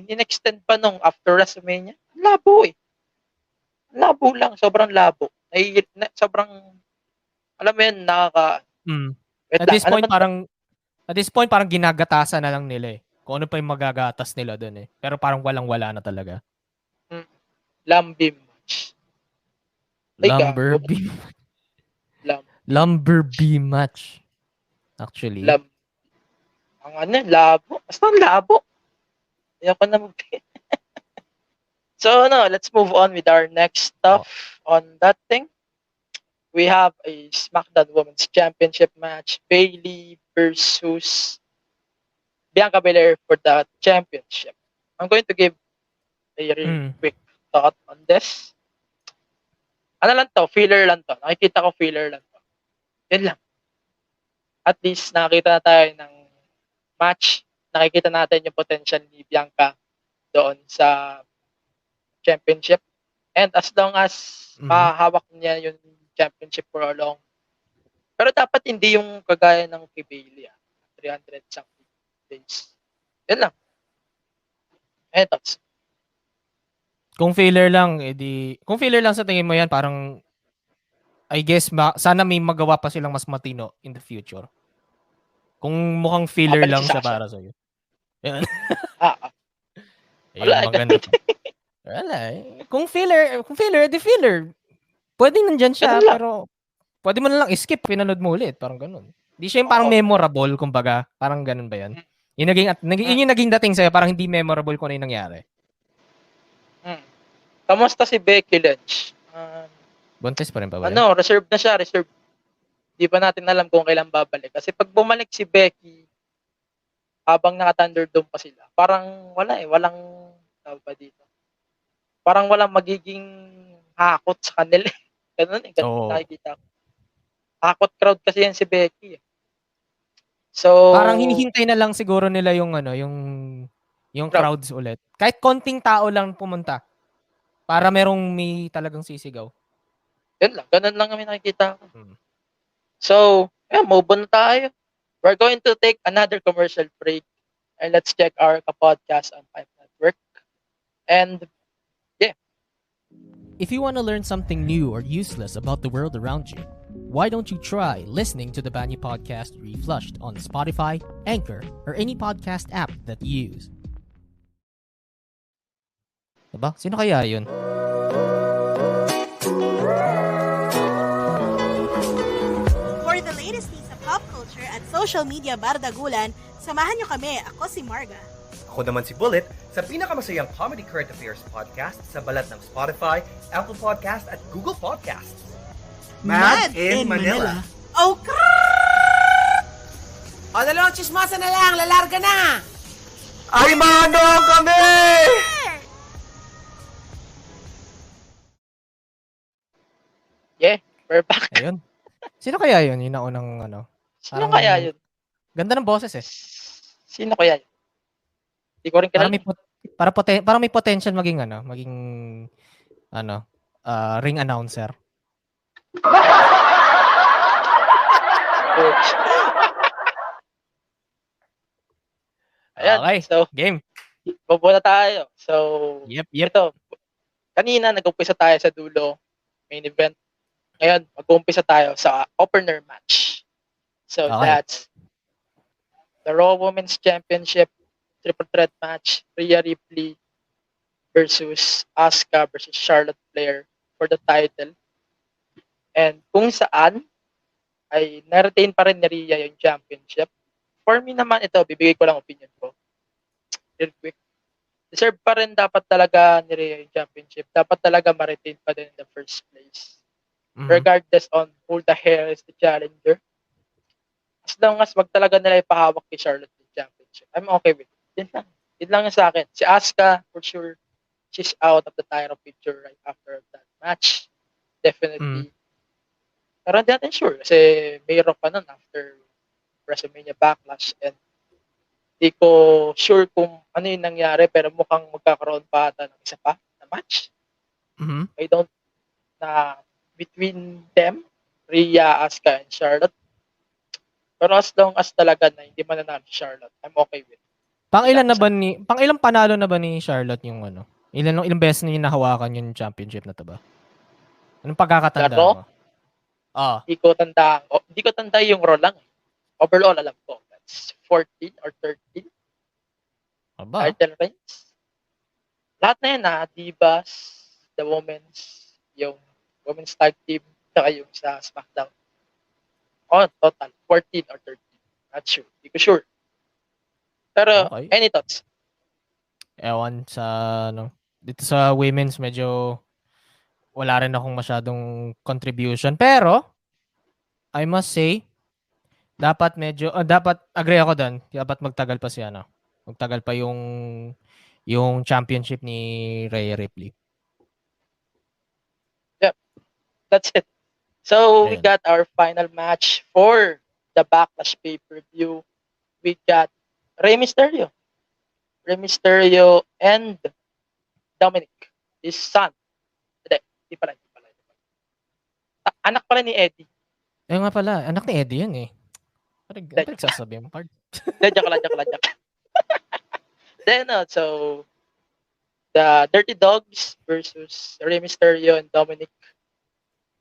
in-extend pa nung after WrestleMania. Labo eh. Labo lang. Sobrang labo. Sobrang, alam mo yun, At this point, parang ginagatasan na lang nila eh. Kung ano pa yung magagatas nila dun eh. Pero parang walang-wala na talaga. Lumber match. Lumber beam match. Actually. Labo. Basta ang labo. Ayoko na So, let's move on with our next stuff on that thing. We have a SmackDown Women's Championship match. Bayley versus Bianca Belair for the championship. I'm going to give a really quick thought on this. Ano lang to? Filler lang to. Nakikita ko filler lang to. Yun lang. At least nakakita na tayo ng match. Nakikita natin yung potential ni Bianca doon sa championship. And as long as mahawak niya yung championship for a long. Pero dapat hindi yung kagaya ng kay Bayley. 300 something days. Yun lang. Thoughts. Kung filler lang, kung filler lang sa tingin mo yan, parang, I guess, sana may magawa pa silang mas matino in the future. Kung mukhang filler lang siya para sa'yo. Yan. Wala. Maganda pa. Wala eh. Kung filler, edi filler. Pwedeng nandyan siya, pero pwede mo na lang skip, pinanood mo ulit. Parang ganun. Hindi siya yung parang memorable, kumbaga. Parang ganun ba yan? Yung naging dating sa'yo, parang hindi memorable kung ano yung nangyari. Kamusta si Becky Lynch? Buntis pa rin pa ba? Reserve na siya, reserve. Di pa natin alam kung kailan babalik. Kasi pag bumalik si Becky, habang naka-Thunderdome pa sila, parang walang dito. Parang walang magiging hakot sa kanila. Ganun ganun nakikita ko. Hakot crowd kasi yan si Becky. So, parang hinihintay na lang siguro nila yung crowds ulit. Kahit konting tao lang pumunta. Para may talagang sisigaw. Yun lang. Ganun lang kami nakikita ko. So, move on tayo. We're going to take another commercial break. And let's check our podcast on Pipe Network. And, if you want to learn something new or useless about the world around you, why don't you try listening to the Banyu Podcast Reflushed on Spotify, Anchor, or any podcast app that you use? Diba? Sino kaya yun? For the latest news sa pop culture at social media bardagulan, samahan nyo kami. Ako si Marga. Ako naman si Bullet sa pinakamasayang comedy current affairs podcast sa balat ng Spotify, Apple Podcast at Google Podcasts. Mad in Manila. Oh, o, dalawang chismosa na lang. Lalarga na. Ay, manong kami! Yeah, we're back. Ayun. Sino kaya yun? Yung naunang ano? Sino Parang- kaya yun? Ganda ng boses eh. Sino kaya yun? Hindi ko rin Parang kilala. may, parang may potential maging ring announcer. Coach. Ayan, Okay. so, Game. bubuo na tayo. So, Yep. ito, kanina nag-umpisa tayo sa dulo, main event. Ngayon, mag-umpisa tayo sa opener match. So, Okay. that's the Raw Women's Championship triple threat match, Rhea Ripley versus Asuka versus Charlotte Flair for the title. And kung saan ay na-retain pa rin ni Rhea yung championship. For me naman ito, bibigay ko lang opinion ko. Real quick. Deserve pa rin dapat talaga ni Rhea yung championship. Dapat talaga ma-retain pa din in the first place. Mhm. Regardless on who the hell is the challenger. As long as wag talaga nila ipahawak kay Charlotte yung championship. I'm okay with it. Yun lang. Yun lang yung sa akin. Si Asuka, for sure, she's out of the title picture right after that match. Definitely. Pero hindi natin sure kasi mayroon pa nun after WrestleMania Backlash and hindi ko sure kung ano yung nangyari pero mukhang magkakaroon pa ata ng isa pa na match. Mhm. I don't na between them, Rhea, Asuka, and Charlotte. Pero as long as talaga na hindi mananalo si Charlotte, I'm okay with it. Pang-ilang panalo na ba ni Charlotte yung ano? Ilang beses niya nahawakan yung championship na to ba? Anong pagkakatanda Laro? mo? Ah, Hindi ko tanda yung Raw lang. Overall, alam ko. That's 14 or 13 aba. title reigns. Lahat na yan Divas, the women's, yung women's tag team, saka yung sa SmackDown. Total, 14 or 13. Not sure. Hindi ko sure. Pero, Okay. any thoughts? Ewan sa dito sa women's medyo wala rin akong masyadong contribution pero I must say dapat agree ako doon. Dapat magtagal pa Magtagal pa yung championship ni Rhea Ripley. That's it. So, we Ayan. got our final match for the Backlash pay-per-view. We got Rey Mysterio. Rey Mysterio and Dominic, his son. Hindi pala. Anak pala ni Eddie. Eh nga pala, anak ni Eddie yun eh. Ano sasabi mo, Pard? Joke lang. Then, so, the Dirty Dogs versus Rey Mysterio and Dominic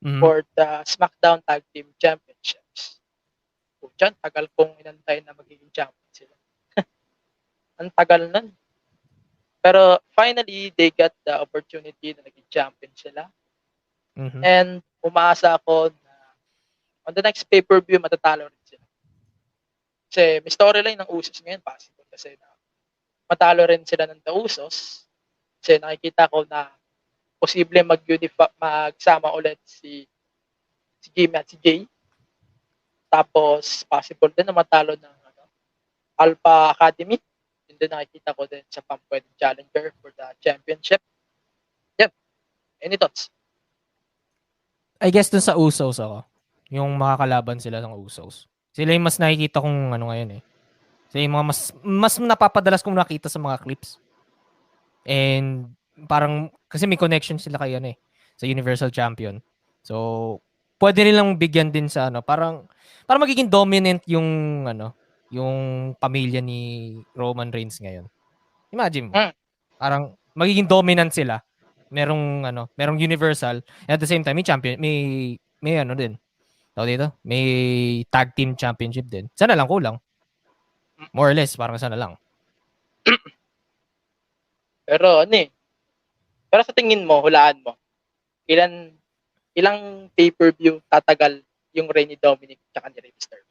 Mhm. for the SmackDown Tag Team Championships. So, dyan, tagal kong inantay na magiging champion sila. Ang tagal nun. Pero finally, they got the opportunity na naging champion sila. Mhm. And umaasa ako na on the next pay-per-view, matatalo rin sila. Kasi may storyline ng Usos ngayon, possible kasi na matalo rin sila ng The Usos. Kasi nakikita ko na posible magsama ulit si Jimmy at si Jay. Tapos possible din na matalo ng Alpha Academy. Yun din nakikita ko din sa pwedeng challenger for the championship. Yep. Any thoughts? I guess dun sa Usos ako. Yung makakalaban sila ng Usos. Sila yung mas nakikita kong ngayon eh. Sila yung mga mas napapadalas kong nakita sa mga clips. And parang kasi may connection sila kay sa Universal Champion. So pwede nilang bigyan din sa parang magiging dominant yung yung pamilya ni Roman Reigns ngayon. Imagine mo. Parang magiging dominant sila. Merong Universal at the same time may champion, may din. Tawag dito, may tag team championship din. Sana lang kulang. More or less, parang sana lang. Pero pero sa tingin mo, hulaan mo, ilang pay-per-view tatagal yung reign ni Dominic at ni Rey Mysterio?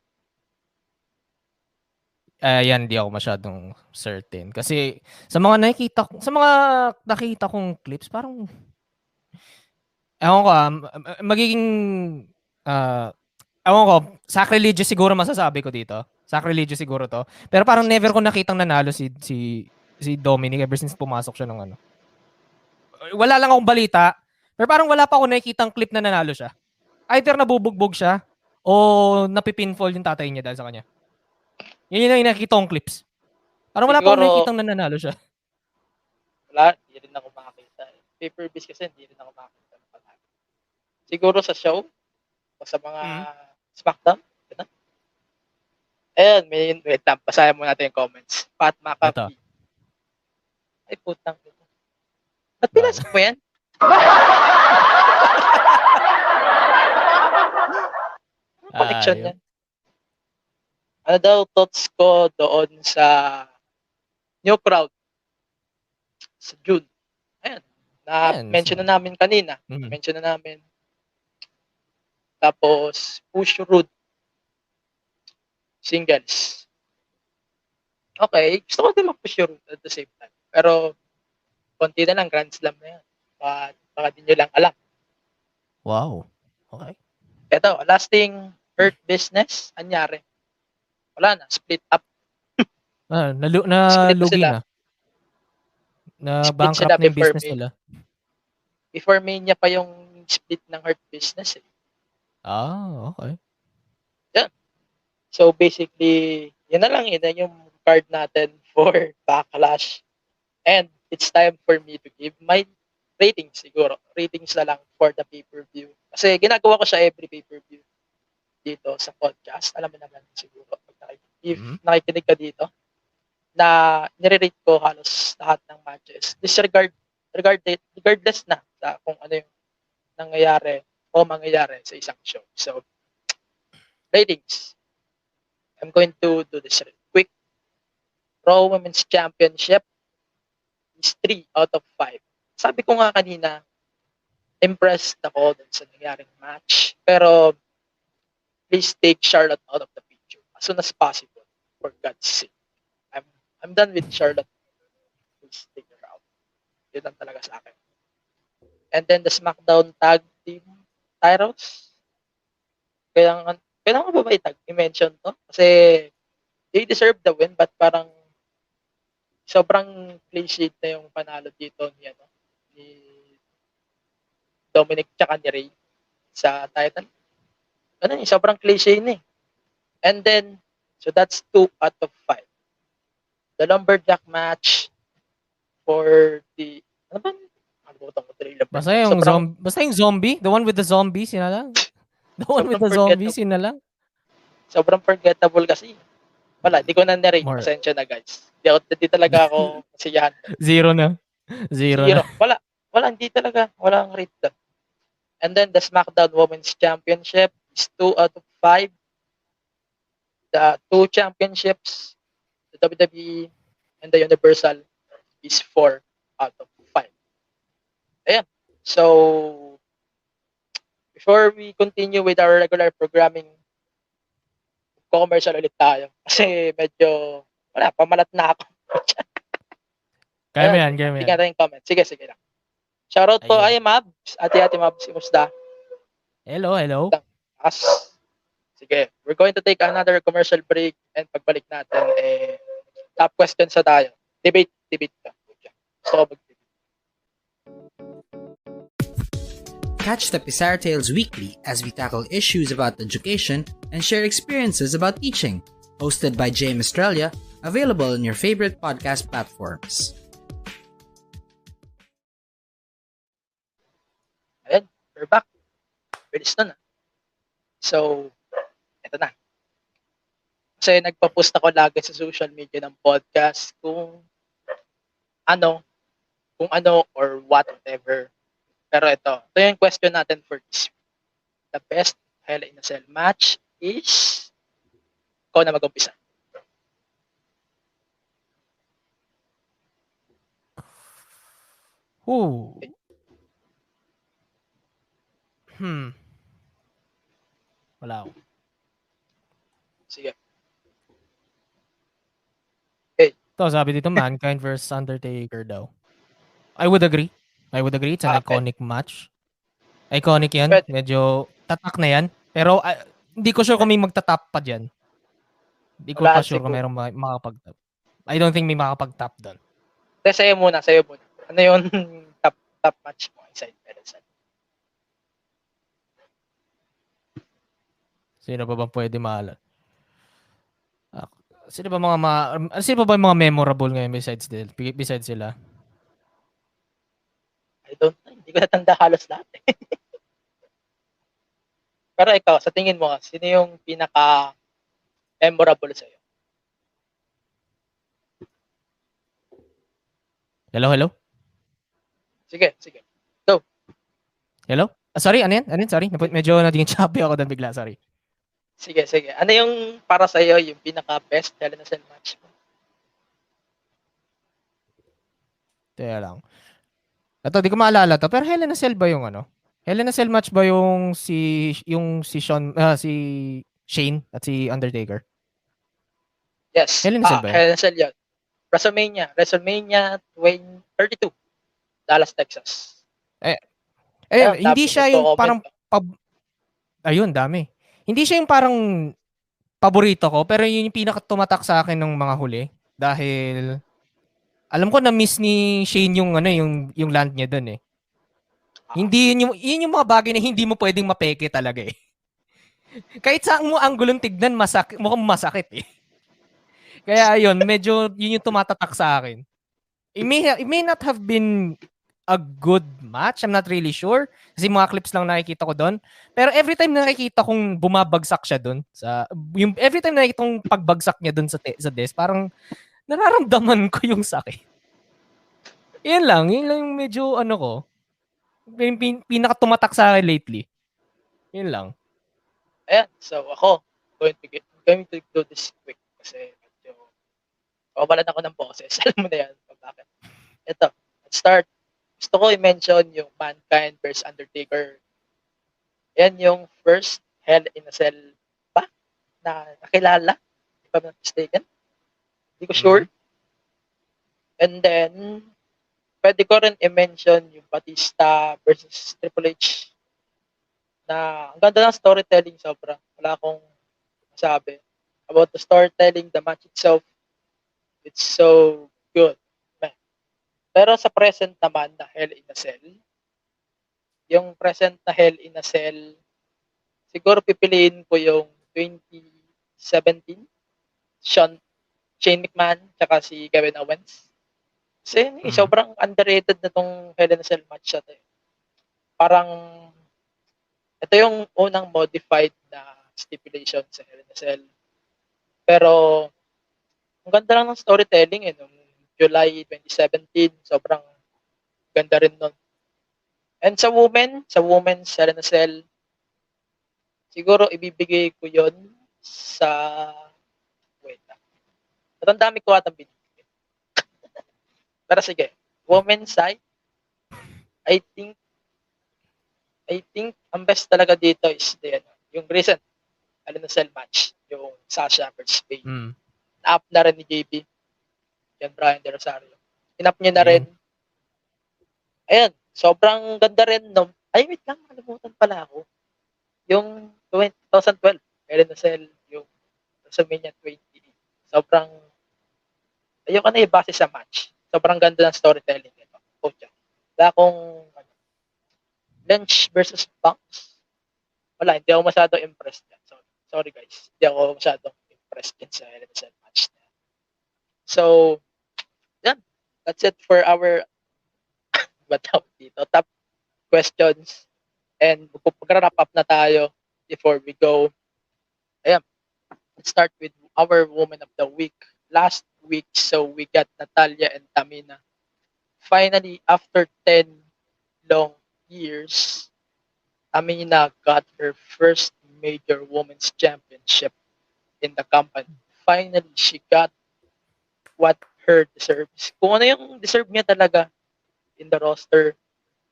Yan, di ako masyadong certain. Kasi sa mga nakita kong clips, parang, ewan ko, magiging, ewan ko, sacrilegious siguro masasabi ko dito. Sacrilegious siguro to. Pero parang never ko nakitang nanalo si Dominic ever since pumasok siya ng ano. Wala lang akong balita, pero parang wala pa ako nakikitang clip na nanalo siya. Either nabubugbog siya, o napipinfall yung tatay niya dahil sa kanya. Yun yung nakikita kong clips. Parang wala pa akong Siguro, nakikitang nananalo siya. wala, hindi rin ako makakita. Pay-per-views kasi hindi rin ako makakita. Siguro sa show, o sa mga SmackDown. Ganun. Ayun, wait lang, basahin mo natin yung comments. Pat Ito. McAfee. Ay, putang. Ba't pinasok mo yan? Anong connection Ayun. yan? Ano daw thoughts ko doon sa new crowd sa June? Ayan. Na-mention na namin kanina. Na-mention na namin. Tapos, Push Road. Singles. Okay. Gusto ko din mag-Push Road at the same time. Pero, konti na lang, Grand Slam na yan. Baka din nyo lang alam. Wow. Okay. Ito, lasting Hurt Business. Anyari? Wala na. Split up. Split na Nalugi sila. na. Na Split bankrupt sila na yung before business May. nila. Before Mania pa yung split ng Hurt Business. Eh. Okay. So basically, yun na lang yun na yung card natin for Backlash. And it's time for me to give my ratings siguro. Ratings na lang for the pay-per-view. Kasi ginagawa ko siya every pay-per-view dito sa podcast. Alam mo naman siguro. If nakikinig ka dito, na nire-rate ko halos lahat ng matches. Regardless na sa kung ano yung nangyayari o mangyayari sa isang show. So, ratings. I'm going to do this quick. Raw Women's Championship is 3 out of 5. Sabi ko nga kanina, impressed ako dun sa nangyaring match. Pero, please take Charlotte out of the picture as soon as possible, for God's sake. I'm done with Charlotte. Please take her out. Yun lang talaga sa akin. And then the SmackDown Tag Team titles. Kailangan ba i-mention to? Kasi they deserve the win, but parang sobrang cliche na yung panalo dito ni Dominic tsaka ni Ray sa title. Sobrang cliche na eh. And then, so that's 2 out of 5. The Lumberjack match for the, ano ba? Basta yung zombie, the one with the zombies, yun na lang. The one with the zombies, yun na lang. Sobrang forgettable kasi. Wala, di ko na narrate. Pasensya na guys. Di talaga ako masiyahan. Zero na. Wala, hindi talaga. Wala ang rate doon. And then the SmackDown Women's Championship is 2 out of 5. The 2 championships, the WWE and the Universal, is 4 out of 5. Ayan. So, before we continue with our regular programming, commercial ulit tayo. Kasi medyo, pamalat na ako. Kaya mo yan. Tingnan natin yung comment. Sige lang. Shoutout po ay Mabs. Ate Mabs, imusta? Hello. Sige, we're going to take another commercial break and pagbalik natin, top questions na tayo. Debate ka. Gusto ko mag-debate. Catch the Pizarro Tales weekly as we tackle issues about education and share experiences about teaching. Hosted by James Australia, available on your favorite podcast platforms. Ayan, we're back. Bilis na. So, eto na. Kasi nagpa-post ako lagi sa social media ng podcast kung ano or whatever. Pero ito yung question natin for this week. The best Hell in a Cell match is, ikaw na mag-umpisa. Okay. Wala ako. Sige. sabi dito, Mankind versus Undertaker daw. I would agree. It's an Okay. iconic match. Iconic yan. Pwede. Medyo tatak na yan. Pero hindi ko sure kung may magtatap pa dyan. Hindi ko Wala pa sure kung siguro. mayroong makapag-tap. I don't think may makapag-tap doon. Sa'yo muna. Ano yung top match mo inside Hell in a Cell? Sino pa ba pwede mahala? Sino ba yung mga memorable ngayon besides sila? I don't know. Hindi ko natanda halos lahat. Pero ikaw, sa tingin mo, sino yung pinaka-memorable sa'yo? Hello? Sige. Hello? Sorry, ano yan? Sorry. Medyo naging choppy ako doon bigla. Sorry. Sige. Ano yung para sa'yo yung pinaka-best Hell in a Cell match mo? Kaya lang. Ito, di ko maalala to. Pero Hell in a Cell ba yung ano? Hell in a Cell match ba yung si Shane at si Undertaker? Yes. Hell in a Cell ba yun? Hell in a Cell yun. WrestleMania 32, Dallas, Texas. Hindi siya yung parang ayun, dami. Hindi siya yung parang paborito ko, pero yun yung pinaka-tumatak sa akin ng mga huli dahil alam ko na miss ni Shane yung yung land niya doon eh. Hindi yun yung mga bagay na hindi mo pwedeng mapeke talaga eh. Kahit saan mo anggulong tignan, mukhang masakit eh. Kaya ayun, medyo yun yung tumatatak sa akin. It may not have been a good match. I'm not really sure. Kasi mga clips lang nakikita ko doon. Pero every time nakikita kong bumabagsak siya doon, every time nakikita kong pagbagsak niya doon sa desk, parang nararamdaman ko yung sakit. Yun lang yung medyo ko. Pinaka-tumatak sa akin lately. Yun lang. Ayan, so ako, going to do this quick kasi medyo kawalan ako ng boses. Alam mo na yan kung bakit. Ito, let's start. Gusto ko i-mention yung Mankind versus Undertaker. Yan yung first Hell in a Cell pa na nakilala. If I'm not mistaken. Hindi ko sure. And then, pwede ko rin i-mention yung Batista versus Triple H. Na ang ganda ng storytelling sobra. Wala akong masabi. About the storytelling, the match itself, it's so good. Pero sa present naman na Hell in a Cell, yung present na Hell in a Cell, siguro pipiliin ko yung 2017, Shane McMahon, tsaka si Kevin Owens. Kasi sobrang underrated na tong Hell in a Cell match siya. Parang, ito yung unang modified na stipulation sa Hell in a Cell. Pero, ang ganda lang ng storytelling nung July 2017, sobrang ganda rin nun. And sa women's Hell in a Cell, siguro ibibigay ko yon sa, ang dami ko atang binibigay. Pero sige, women's side, I think ang best talaga dito is yung recent Hell in a Cell match, yung Sasha versus Bayley. Na-up na rin ni JB. Yan, Brian De Rosario. Inap niya na rin. Ayan, sobrang ganda rin. Ay, wait lang, nakalimutan pala ako. Yung 2012, Hell in a Cell, yung WrestleMania 28. Sobrang, ayun ka na ibase sa match. Sobrang ganda ng storytelling nito. Wala akong, Lynch versus Banks. Wala, hindi ako masyadong impressed yan. Sorry guys, hindi ako masyadong impressed din sa Hell in a Cell match na. So, that's it for our top questions. And mag-wrap up na tayo before we go. Ayan. Let's start with our Woman of the Week. Last week, so we got Natalya and Tamina. Finally, after 10 long years, Tamina got her first major women's championship in the company. Finally, she got what her deserves. Kung ano yung deserve niya talaga in the roster,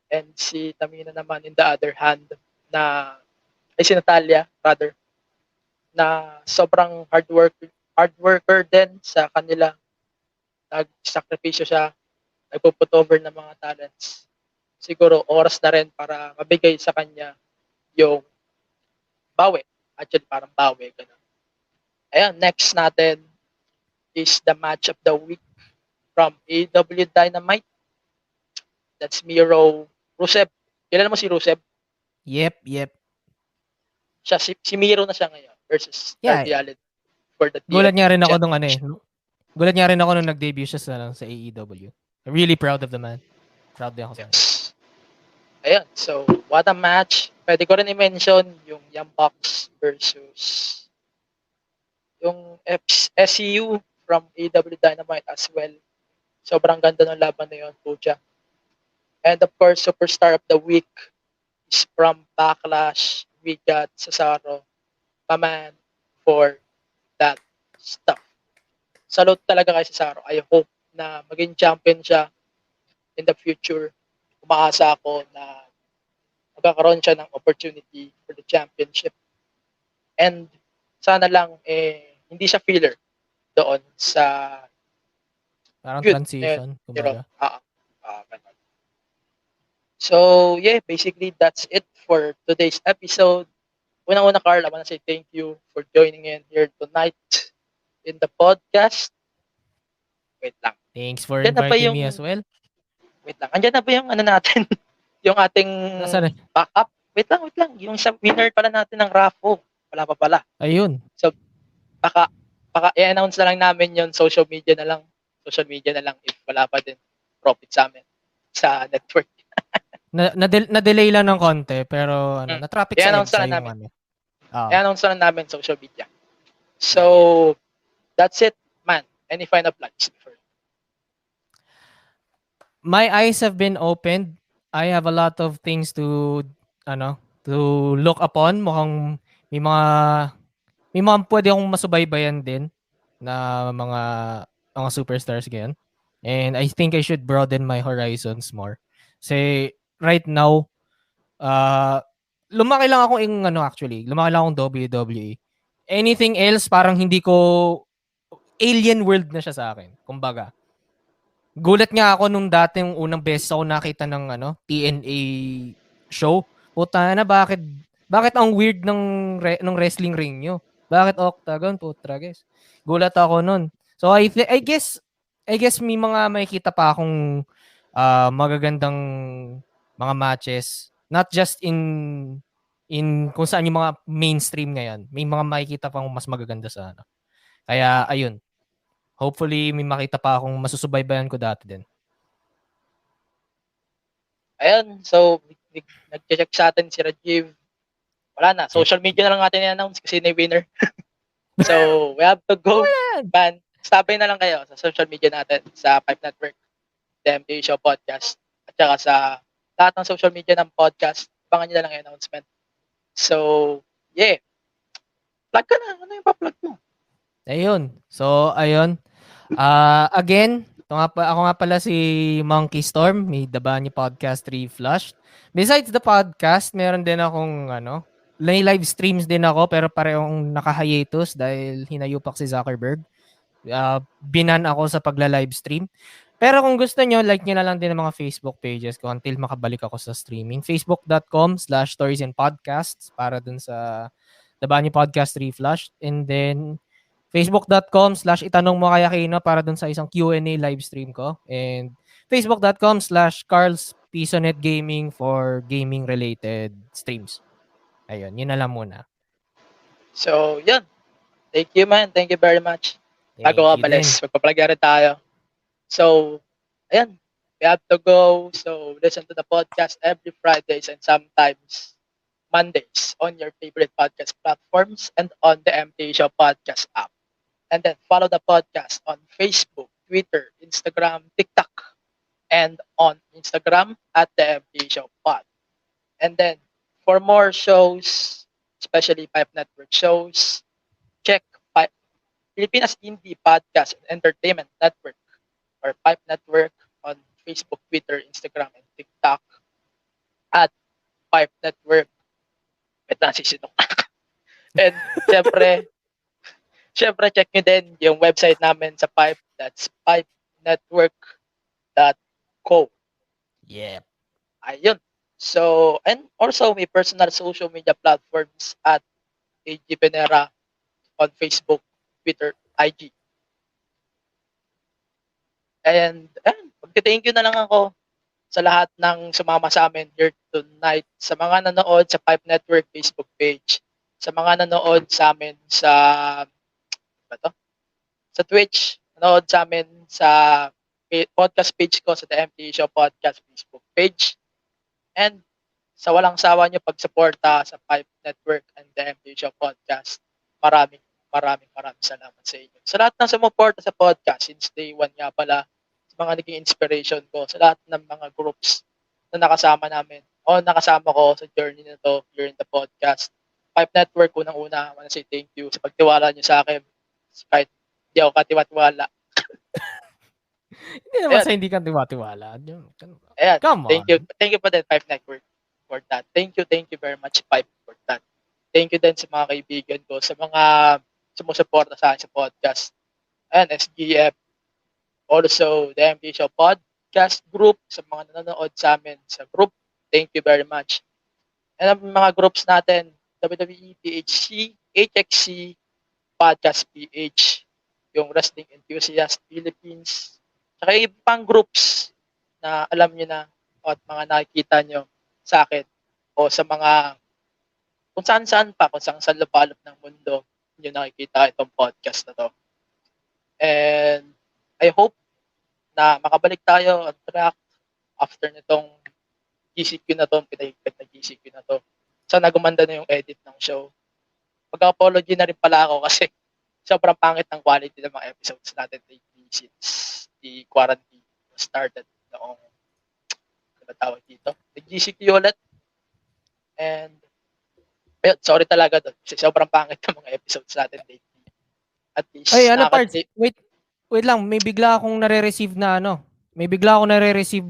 and si Tamina naman in the other hand si Natalya rather, na sobrang hard worker din sa kanila. nag-sakripisyo siya, nagpo-put over ng mga talents. Siguro oras na rin para mabigay sa kanya yung bawi. Actually, parang bawi. Ganun. Ayan, next natin is the match of the week from AEW Dynamite. That's Miro Rusev. Kilala mo si Rusev? Yep. Siya, si Miro na siya ngayon versus Yeah. Darby Allin for the Gulat nga rin ako TNT nung ano eh. Gulat nga rin ako nung nag-debut siya sa AEW. I'm really proud of the man. Proud din ako sa kanya. Yes. Ayan, so what a match. Pwede ko rin i-mention yung Young Bucks versus yung SCU from AEW Dynamite as well. Sobrang ganda ng laban na yun, pucha. And of course, Superstar of the Week is from Backlash. We got Cesaro, my man, for that stuff. Salute talaga kay Cesaro. I hope na maging champion siya in the future. Umaasa ako na magkakaroon siya ng opportunity for the championship. And sana lang hindi siya filler doon sa Parang Good. transition. pero Kumbaga. ganun. So, yeah, basically that's it for today's episode. Unang-una, Carl, I want to say thank you for joining in here tonight in the podcast. Wait lang. Thanks for Yan na ba inviting yung- me as well. Wait lang. Andyan na ba yung ano natin? yung ating Nasaan eh? backup? Wait lang. Yung sa winner pala natin ng raffle. Wala pa pala. Ayun. Baka i-announce na lang namin yung social media na lang if wala pa din profit sa amin sa network. Na-delay lang ng konti pero na-traffic sa I-announce EDSA na yung namin. ano. I-announce na lang namin social media. So, that's it, man. Any final plugs before? My eyes have been opened. I have a lot of things to look upon. Mukhang may mga pwede akong masubaybayan din na mga superstars ngayon. And I think I should broaden my horizons more. Kasi right now, lumaki lang akong WWE. Anything else, parang hindi ko, alien world na siya sa akin. Kumbaga, gulat nga ako nung dating unang beses ako nakita ng TNA show. Puta na, bakit ang weird ng wrestling ring nyo? Bakit octagon? Putra, guys. Gulat ako nun. So I guess may mga makikita pa akong magagandang mga matches, not just in kung saan yung mga mainstream ngayon. May mga makikita pang mas magaganda sa ano. Kaya ayun. Hopefully may makita pa akong masusubaybayan ko dati din. Ayun, so nag-check sa atin si Rajiv. Wala na, social media na lang natin i-announce kasi na winner. So, we have to go. Man, sabay na lang kayo sa social media natin, sa Pipe Network, the MTV Show Podcast, at saka sa lahat ng social media ng podcast. Abangan nyo na lang yung announcement. So, yeah. Plug ka na. Ano yung pa-plug mo? Ayun. So, ayun. Again, ako nga pala si Monkey Storm, may Dabani Podcast 3 Flushed. Besides the podcast, meron din akong live streams din ako pero parehong naka-hiatus dahil hinayupak si Zuckerberg. Binan ako sa pagla-live stream. Pero kung gusto nyo, like nyo na lang din ang mga Facebook pages ko until makabalik ako sa streaming. Facebook.com/storiesandpodcasts para dun sa Dabani Podcast 3 Flushed. And then, Facebook.com/itanong mo kay Aquino para dun sa isang Q&A live stream ko. And Facebook.com/CarlsPisonet Gaming for gaming-related streams. Ayun, yun na lang muna. So, yun. Thank you, man. Thank you very much. Thank Bago ka you balis, din. magpa-plug rin tayo. So, ayan. We have to go. So, listen to the podcast every Fridays and sometimes Mondays on your favorite podcast platforms and on the MTA Show podcast app. And then follow the podcast on Facebook, Twitter, Instagram, TikTok, and on Instagram at the MTA Show Pod. And then for more shows, especially Pipe Network shows, check Pilipinas Indie Podcast and Entertainment Network or Pipe Network on Facebook, Twitter, Instagram, and TikTok at Pipe Network. Wait lang, sisinok. And syempre, check nyo din yung website namin sa Pipe. That's 5network.co. Yeah. Ayun. So, and also may personal social media platforms at AG Venera on Facebook, Twitter, IG. And magte-thank you na lang ako sa lahat ng sumama sa amin here tonight, sa mga nanood sa Pipe Network Facebook page, sa mga nanood sa amin sa sa Twitch, nanood sa amin sa podcast page ko sa The MT Show Podcast Facebook page, and sa walang sawa nyo pagsuporta sa Pipe Network and The MT Show Podcast. Maraming salamat sa inyo. Sa lahat ng sumuporta sa podcast since day 1 nga pala, sa mga naging inspiration ko, sa lahat ng mga groups na nakasama namin o nakasama ko sa journey na to during the podcast. Pipe Network, unang-una, I wanna say thank you sa pagtiwala nyo sa akin. Kahit hindi ako katiwala. Hindi naman sa hindi ka tiwala. Ayan, Come on. Thank you pa din, Pipe Network, for that. Thank you very much, Pipe, for that. Thank you din sa mga kaibigan ko, sa mga sumusuporta sa akin sa podcast. And SGF, also the MT Show Podcast Group, sa mga nanonood sa amin sa group, thank you very much. And ang mga groups natin, WWE, PHC, HXC, Podcast PH, yung Wrestling Enthusiast Philippines, saka yung ibang groups na alam nyo na at mga nakikita nyo sa akin o sa mga kung saan pa, kung saan lupalop ng mundo nyo nakikita itong podcast na to. And I hope na makabalik tayo on track after nitong GCQ na to, pinahigpit na GCQ na to. Sana gumanda na yung edit ng show. Mag-apology na rin pala ako kasi sobrang pangit ng quality ng mga episodes natin lately since the quarantine was started noong tawag dito. Nag-GCQ ulit. And sorry talaga doon kasi sobrang pangit ng mga episodes natin lately. At least, Ay, parts? Wait lang, may bigla akong nare-receive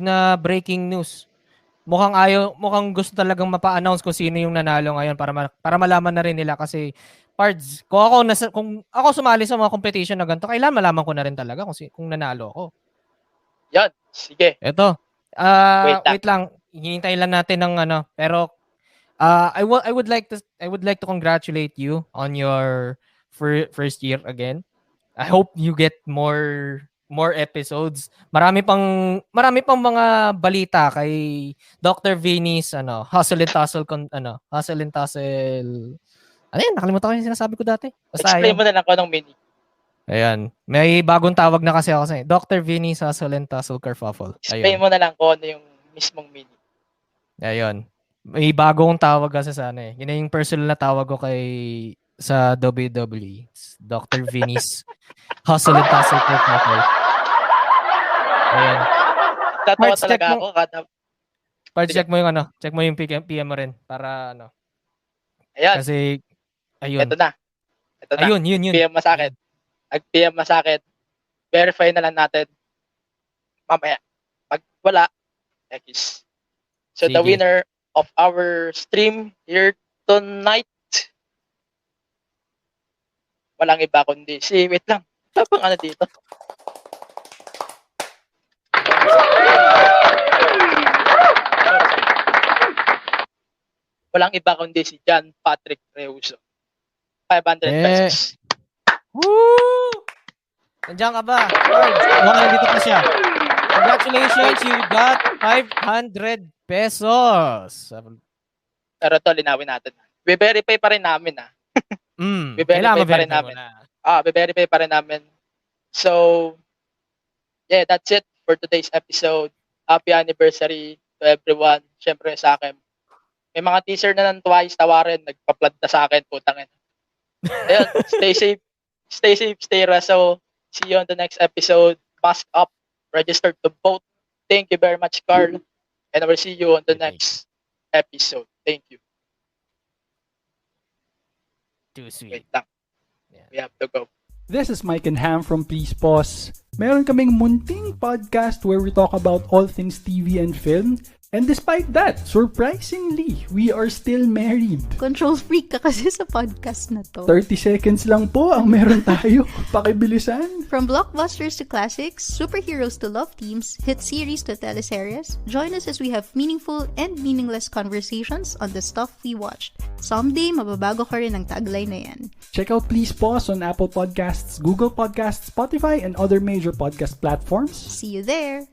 na breaking news. Mukhang gusto talagang mapa-announce kung sino yung nanalo ngayon para malaman na rin nila kasi parts, kung ako sumali sa mga competition na ganito, kailangan malaman ko na rin talaga kung nanalo ako. Yan, sige. Eto. Wait lang, hinihintay lang natin ng pero I would like to congratulate you on your first year again. I hope you get more episodes. Marami pang mga balita kay Dr. Vinny's Hustle and Tussle Hustle and Tussle. Ano yan? Nakalimutan ko yung sinasabi ko dati. Basta explain mo na lang ko ng mini. Ayan. May bagong tawag na kasi ako sa Dr. Vinny's Hustle and Tussle Kerfuffle. Explain mo na lang kung ano yung mismong mini. Ayun. May bagong tawag kasi sa Yun yung personal na tawag ko sa WWE. Dr. Vinny's Hustle and Tussle Kerfuffle. Ayan. Tatawa Parts, talaga ako. Check mo yung check mo yung PM mo rin para Ayan. Kasi ayun. Ito na. Ayun. PM mo sa akin. Ag-PM mo sa akin. Verify na lang natin. Mamaya. Pag wala, X. So Sige. the winner of our stream here tonight, walang iba kundi wait lang. Tapang dito. Walang iba kundi si John Patrick Reuso. 500 pesos. Woo! Nandiyan ka ba? Nandito pa siya. Congratulations, you got 500 pesos. Pero ito, linawin natin. Be-verify pa rin namin Be-verify pa rin namin. Be-verify pa rin namin. So, yeah, that's it for today's episode. Happy anniversary to everyone. Siyempre sa akin. May mga teaser na ng twice, tawarin. Nagpa-flood na sa akin, putangin. Ayun, stay safe, stay reso. See you on the next episode. Mask up, register to vote. Thank you very much, Carl. And I will see you on the next episode. Thank you. Too sweet. Wait lang. We have to go. This is Mike and Ham from Please Pause. Meron kaming munting podcast where we talk about all things TV and film. And despite that, surprisingly, we are still married. Control freak ka kasi sa podcast na to. 30 seconds lang po ang meron tayo. Pakibilisan. From blockbusters to classics, superheroes to love teams, hit series to teleseries, join us as we have meaningful and meaningless conversations on the stuff we watched. Someday, mababago ka rin ang tagline na yan. Check out Please Pause on Apple Podcasts, Google Podcasts, Spotify, and other major podcast platforms. See you there!